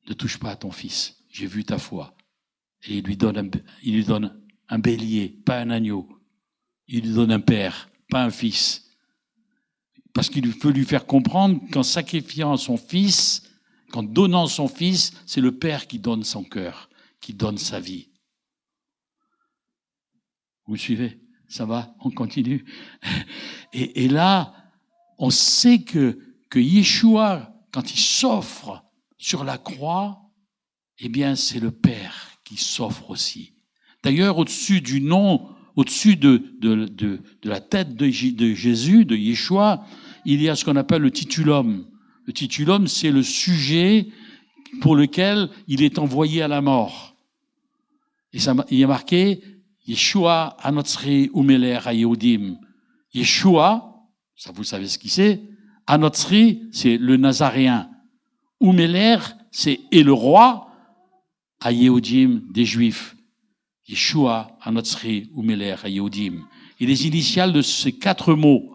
ne touche pas à ton fils, j'ai vu ta foi. Et il lui donne un bélier, pas un agneau. Il lui donne un père, pas un fils. Parce qu'il veut lui faire comprendre qu'en sacrifiant son fils, qu'en donnant son fils, c'est le père qui donne son cœur, qui donne sa vie. Vous me suivez? Ça va? On continue. Et là, on sait que Yeshua, quand il s'offre sur la croix, eh bien, c'est le Père qui s'offre aussi. D'ailleurs, au-dessus du nom, au-dessus de la tête de Jésus, de Yeshua, il y a ce qu'on appelle le titulum. Le titulum, c'est le sujet pour lequel il est envoyé à la mort. Et ça, il y a marqué Yeshua Anotsri Umeler Hayehudim. Yeshua, ça vous savez ce qu'il c'est. Anotsri, c'est le Nazaréen. Umeler, c'est et le roi. Hayehudim des Juifs. Yeshua Anotsri Umeler Hayehudim. Et les initiales de ces 4 mots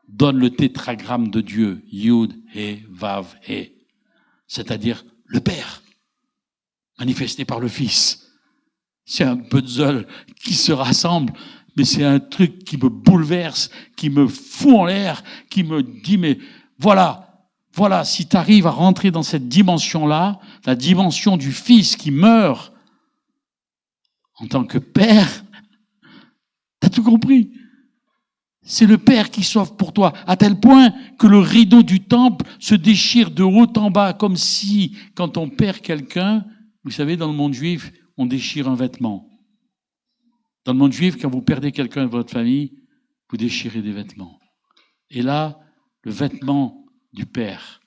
donnent le tétragramme de Dieu. Yud, He, Vav, He. C'est-à-dire le Père, manifesté par le Fils. C'est un puzzle qui se rassemble, mais c'est un truc qui me bouleverse, qui me fout en l'air, qui me dit, mais voilà, si tu arrives à rentrer dans cette dimension-là, la dimension du Fils qui meurt en tant que Père, t'as tout compris. C'est le Père qui s'offre pour toi, à tel point que le rideau du temple se déchire de haut en bas, comme si, quand on perd quelqu'un, vous savez, dans le monde juif, on déchire un vêtement. Dans le monde juif, quand vous perdez quelqu'un de votre famille, vous déchirez des vêtements. Et là, le vêtement du Père,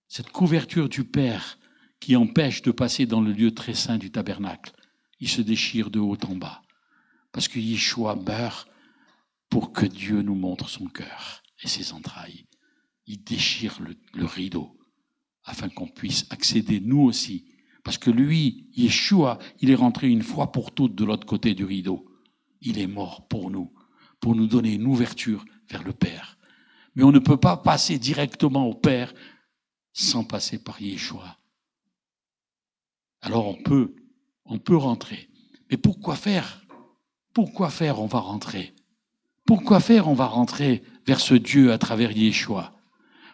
cette couverture du Père qui empêche de passer dans le lieu très saint du tabernacle, il se déchire de haut en bas. Parce que Yeshua meurt pour que Dieu nous montre son cœur et ses entrailles. Il déchire le rideau afin qu'on puisse accéder nous aussi. Parce que lui, Yeshua, il est rentré une fois pour toutes de l'autre côté du rideau. Il est mort pour nous donner une ouverture vers le Père. Mais on ne peut pas passer directement au Père sans passer par Yeshua. Alors on peut rentrer. Mais pourquoi faire? Pourquoi faire on va rentrer? Pourquoi faire on va rentrer vers ce Dieu à travers Yeshua?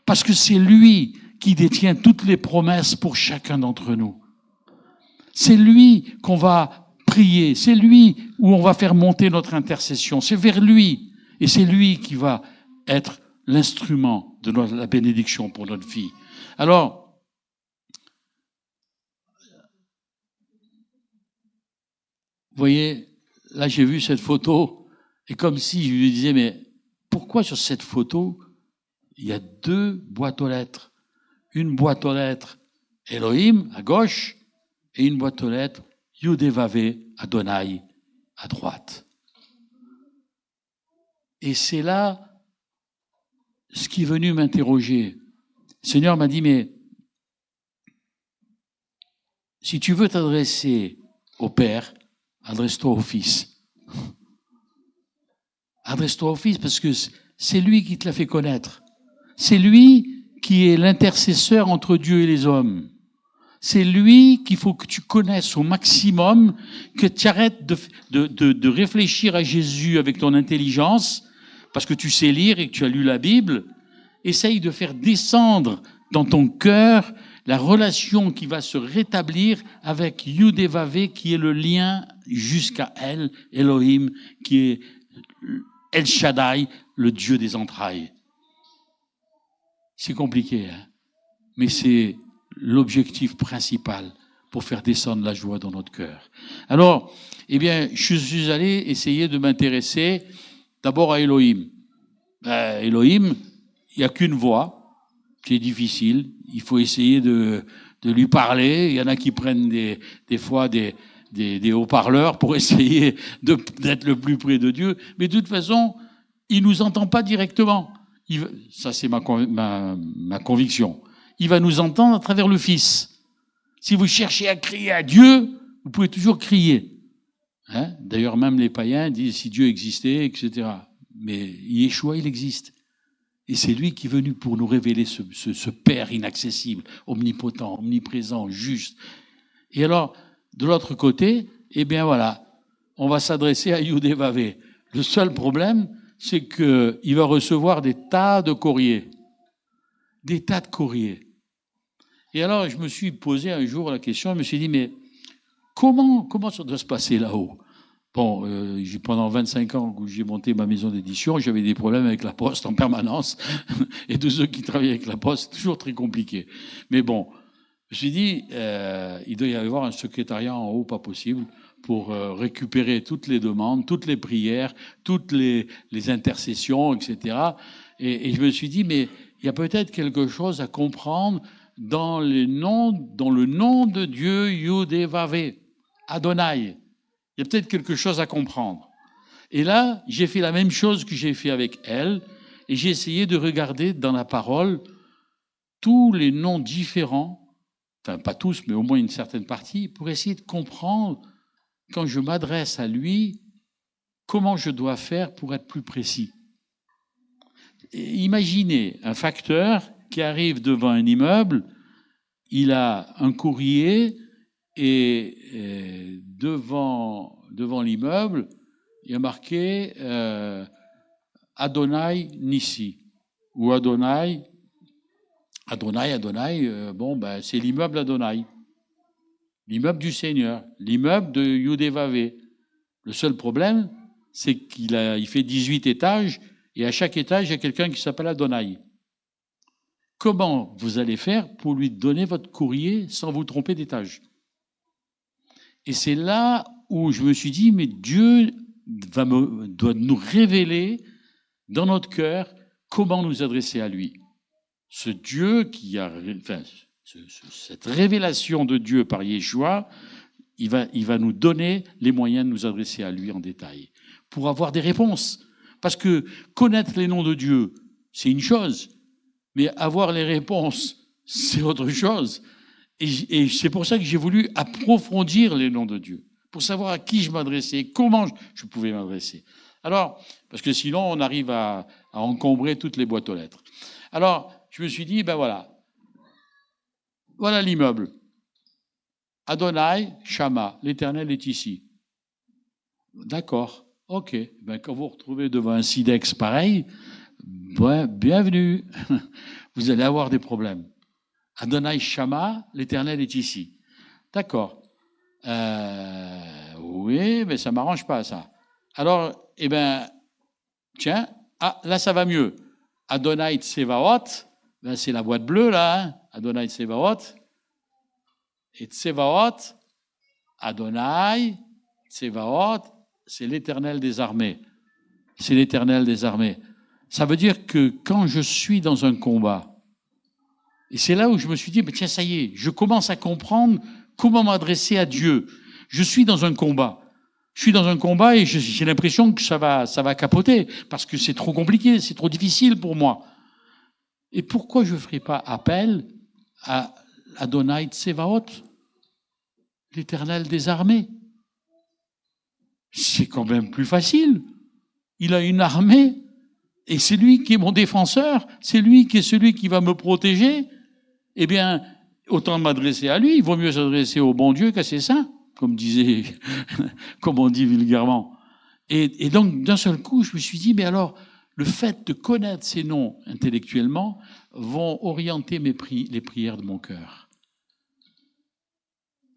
Parce que c'est lui qui détient toutes les promesses pour chacun d'entre nous. C'est lui qu'on va prier, c'est lui où on va faire monter notre intercession, c'est vers lui, et c'est lui qui va être l'instrument de la bénédiction pour notre vie. Alors, vous voyez, là j'ai vu cette photo, et comme si je lui disais, mais pourquoi sur cette photo, il y a 2 boîtes aux lettres? Une boîte aux lettres Elohim à gauche, et une boîte aux lettres Yudevave Adonai à droite. Et c'est là ce qui est venu m'interroger. Le Seigneur m'a dit, mais
Si tu veux t'adresser au Père, adresse-toi au Fils. Adresse-toi au Fils parce que c'est lui qui te l'a fait connaître. C'est lui qui est l'intercesseur entre Dieu et les hommes. C'est lui qu'il faut que tu connaisses au maximum, que tu arrêtes de réfléchir à Jésus avec ton intelligence, parce que tu sais lire et que tu as lu la Bible. Essaye de faire descendre dans ton cœur la relation qui va se rétablir avec Yudévavé, qui est le lien jusqu'à El, Elohim, qui est El Shaddai, le Dieu des entrailles. C'est compliqué, hein? Mais c'est l'objectif principal pour faire descendre la joie dans notre cœur. Alors, eh bien, je suis allé essayer de m'intéresser d'abord à Elohim. Elohim, il n'y a qu'une voix, c'est difficile, il faut essayer de lui parler, il y en a qui prennent des fois des haut-parleurs pour essayer d'être le plus près de Dieu, mais de toute façon, il nous entend pas directement. Ça, c'est ma conviction. Il va nous entendre à travers le Fils. Si vous cherchez à crier à Dieu, vous pouvez toujours crier. Hein? D'ailleurs, même les païens disent si Dieu existait, etc. Mais Yeshua, il existe. Et c'est lui qui est venu pour nous révéler ce Père inaccessible, omnipotent, omniprésent, juste. Et alors, de l'autre côté, eh bien voilà, on va s'adresser à Yudévavé. Le seul problème, c'est qu'il va recevoir des tas de courriers. Des tas de courriers. Et alors, je me suis posé un jour la question, je me suis dit, mais comment ça doit se passer là-haut? Bon, pendant 25 ans que j'ai monté ma maison d'édition, j'avais des problèmes avec la Poste en permanence. Et tous ceux qui travaillent avec la Poste, c'est toujours très compliqué. Mais bon, je me suis dit, il doit y avoir un secrétariat en haut, pas possible, pour récupérer toutes les demandes, toutes les prières, toutes les intercessions, etc. Et je me suis dit, mais il y a peut-être quelque chose à comprendre dans le nom de Dieu, Yudévavé, Adonai. Il y a peut-être quelque chose à comprendre. Et là, j'ai fait la même chose que j'ai fait avec elle, et j'ai essayé de regarder dans la parole tous les noms différents, enfin pas tous, mais au moins une certaine partie, pour essayer de comprendre, quand je m'adresse à lui, comment je dois faire pour être plus précis. Imaginez un facteur qui arrive devant un immeuble, il a un courrier et devant l'immeuble, il y a marqué Adonai Nissi ou Adonai, c'est l'immeuble Adonai, l'immeuble du Seigneur, l'immeuble de Yudévavé. Le seul problème, c'est qu'il fait 18 étages et à chaque étage, il y a quelqu'un qui s'appelle Adonai. Comment vous allez faire pour lui donner votre courrier sans vous tromper d'étage? Et c'est là où je me suis dit, mais Dieu doit nous révéler dans notre cœur comment nous adresser à lui. Ce Dieu cette révélation de Dieu par Yeshua, il va nous donner les moyens de nous adresser à lui en détail pour avoir des réponses. Parce que connaître les noms de Dieu, c'est une chose, mais avoir les réponses, c'est autre chose. Et c'est pour ça que j'ai voulu approfondir les noms de Dieu, pour savoir à qui je m'adressais, comment je pouvais m'adresser. Alors, parce que sinon, on arrive à encombrer toutes les boîtes aux lettres. Alors, je me suis dit, ben voilà l'immeuble. Adonai, Shama, l'Éternel est ici. D'accord, ok. Ben, quand vous vous retrouvez devant un sidex pareil, bienvenue. Vous allez avoir des problèmes. Adonai Shama, l'Éternel est ici. D'accord. Oui, mais ça ne m'arrange pas, ça. Alors, tiens, là, ça va mieux. Adonai Tsevaot, c'est la boîte bleue, là. Hein? Adonai Tsevaot. Et Tsevaot, Adonai Tsevaot, c'est l'Éternel des armées. C'est l'Éternel des armées. Ça veut dire que quand je suis dans un combat, et c'est là où je me suis dit, mais tiens, ça y est, je commence à comprendre comment m'adresser à Dieu. Je suis dans un combat. Je suis dans un combat et j'ai l'impression que ça va capoter parce que c'est trop compliqué, c'est trop difficile pour moi. Et pourquoi je ne ferai pas appel à Adonai Tsevaot? l'Éternel des armées. C'est quand même plus facile. Il a une armée, et c'est lui qui est mon défenseur, c'est lui qui est celui qui va me protéger. Eh bien, autant m'adresser à lui. Il vaut mieux s'adresser au bon Dieu qu'à ses saints, comme on dit vulgairement. Et donc, d'un seul coup, je me suis dit, mais alors, le fait de connaître ces noms intellectuellement vont orienter les prières de mon cœur.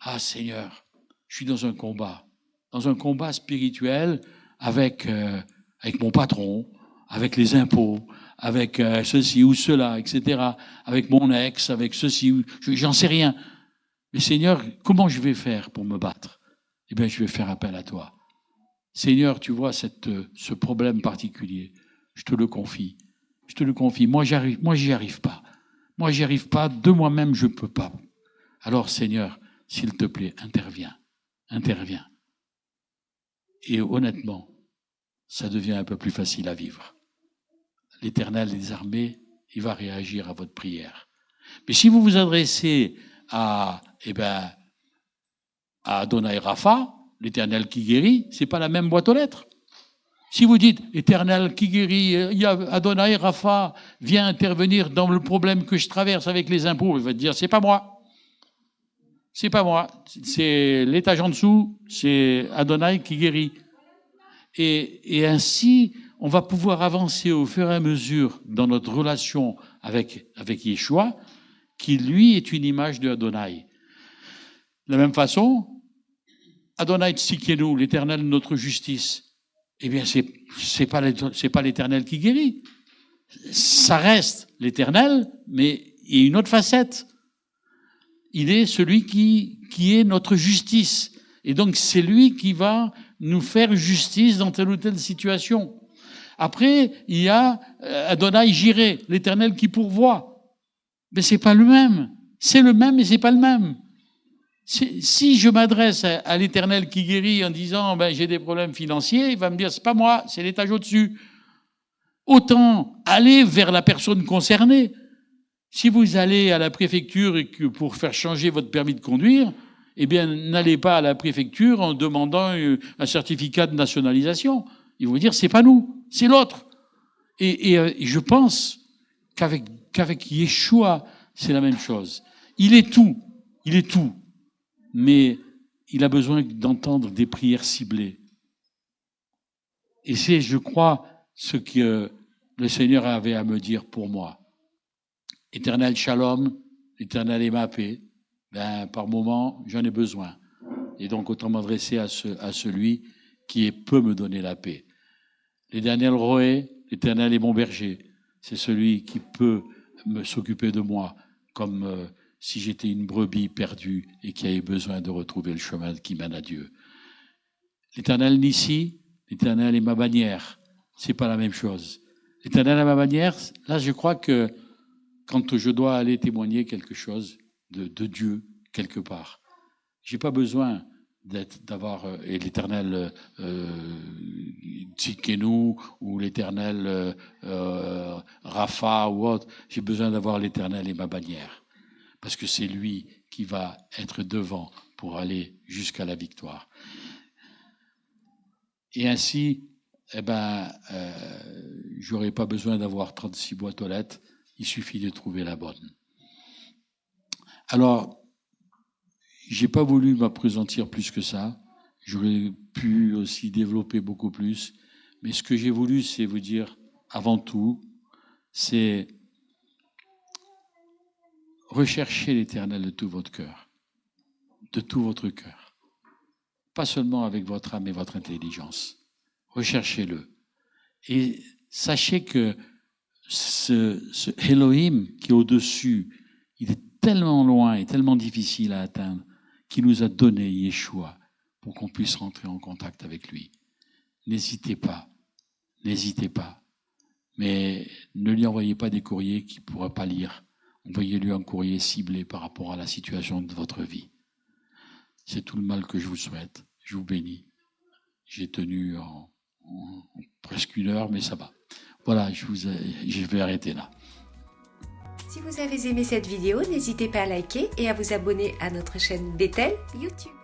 Ah Seigneur, je suis dans un combat spirituel avec mon patron, avec les impôts, avec ceci ou cela, etc., avec mon ex, avec ceci ou... J'en sais rien. Mais Seigneur, comment je vais faire pour me battre? Eh bien, je vais faire appel à toi. Seigneur, tu vois ce problème particulier. Je te le confie. Je te le confie. Moi, j'y arrive pas. Moi, j'y arrive pas. De moi-même, je peux pas. Alors, Seigneur, s'il te plaît, interviens. Interviens. Et honnêtement, ça devient un peu plus facile à vivre. L'Éternel des armées, il va réagir à votre prière. Mais si vous vous adressez à Adonai Rapha, l'Éternel qui guérit, c'est pas la même boîte aux lettres. Si vous dites, Éternel qui guérit, Adonai Rapha vient intervenir dans le problème que je traverse avec les impôts, il va te dire, c'est pas moi. C'est pas moi. C'est l'étage en dessous, c'est Adonai qui guérit. Et ainsi, on va pouvoir avancer au fur et à mesure dans notre relation avec Yeshua, qui lui est une image de Adonai. De la même façon, Adonai Tsikenu, l'Éternel notre justice, eh bien, c'est pas l'Éternel qui guérit. Ça reste l'Éternel, mais il y a une autre facette. Il est celui qui est notre justice. Et donc, c'est lui qui va nous faire justice dans telle ou telle situation. Après, il y a Adonai Jireh, l'Éternel qui pourvoit. Mais c'est pas le même. C'est le même, mais c'est pas le même. Si je m'adresse à l'Éternel qui guérit en disant j'ai des problèmes financiers, il va me dire c'est pas moi, c'est l'étage au-dessus. Autant aller vers la personne concernée. Si vous allez à la préfecture et que pour faire changer votre permis de conduire, eh bien n'allez pas à la préfecture en demandant un certificat de nationalisation. Ils vont vous dire c'est pas nous, c'est l'autre. Et je pense qu'avec Yeshua, c'est la même chose. Il est tout. Mais il a besoin d'entendre des prières ciblées. Et c'est, je crois, ce que le Seigneur avait à me dire pour moi. Éternel Shalom, l'Éternel est ma paix. Par moment, j'en ai besoin. Et donc, autant m'adresser à celui qui peut me donner la paix. L'Éternel Roé, l'Éternel est mon berger. C'est celui qui peut s'occuper de moi comme si j'étais une brebis perdue et qui avait besoin de retrouver le chemin qui mène à Dieu. L'Éternel Nissi, l'Éternel est ma bannière. C'est pas la même chose. L'Éternel est ma bannière, là je crois que quand je dois aller témoigner quelque chose de Dieu quelque part, j'ai pas besoin d'avoir l'Éternel Tsikenu ou l'Éternel Rapha ou autre. J'ai besoin d'avoir l'Éternel et ma bannière. Parce que c'est lui qui va être devant pour aller jusqu'à la victoire. Et ainsi, j'aurais pas besoin d'avoir 36 boîtes aux lettres, il suffit de trouver la bonne. Alors, j'ai pas voulu m'appesantir plus que ça, j'aurais pu aussi développer beaucoup plus, mais ce que j'ai voulu, c'est vous dire, avant tout, c'est recherchez l'Éternel de tout votre cœur, de tout votre cœur. Pas seulement avec votre âme et votre intelligence. Recherchez-le. Et sachez que ce Elohim qui est au-dessus, il est tellement loin et tellement difficile à atteindre qu'il nous a donné Yeshua pour qu'on puisse rentrer en contact avec lui. N'hésitez pas. Mais ne lui envoyez pas des courriers qu'il ne pourra pas lire. Envoyez-lui un courrier ciblé par rapport à la situation de votre vie. C'est tout le mal que je vous souhaite. Je vous bénis. J'ai tenu en presque 1 heure, mais ça va. Voilà, je vais arrêter là.
Si vous avez aimé cette vidéo, n'hésitez pas à liker et à vous abonner à notre chaîne Bethel YouTube.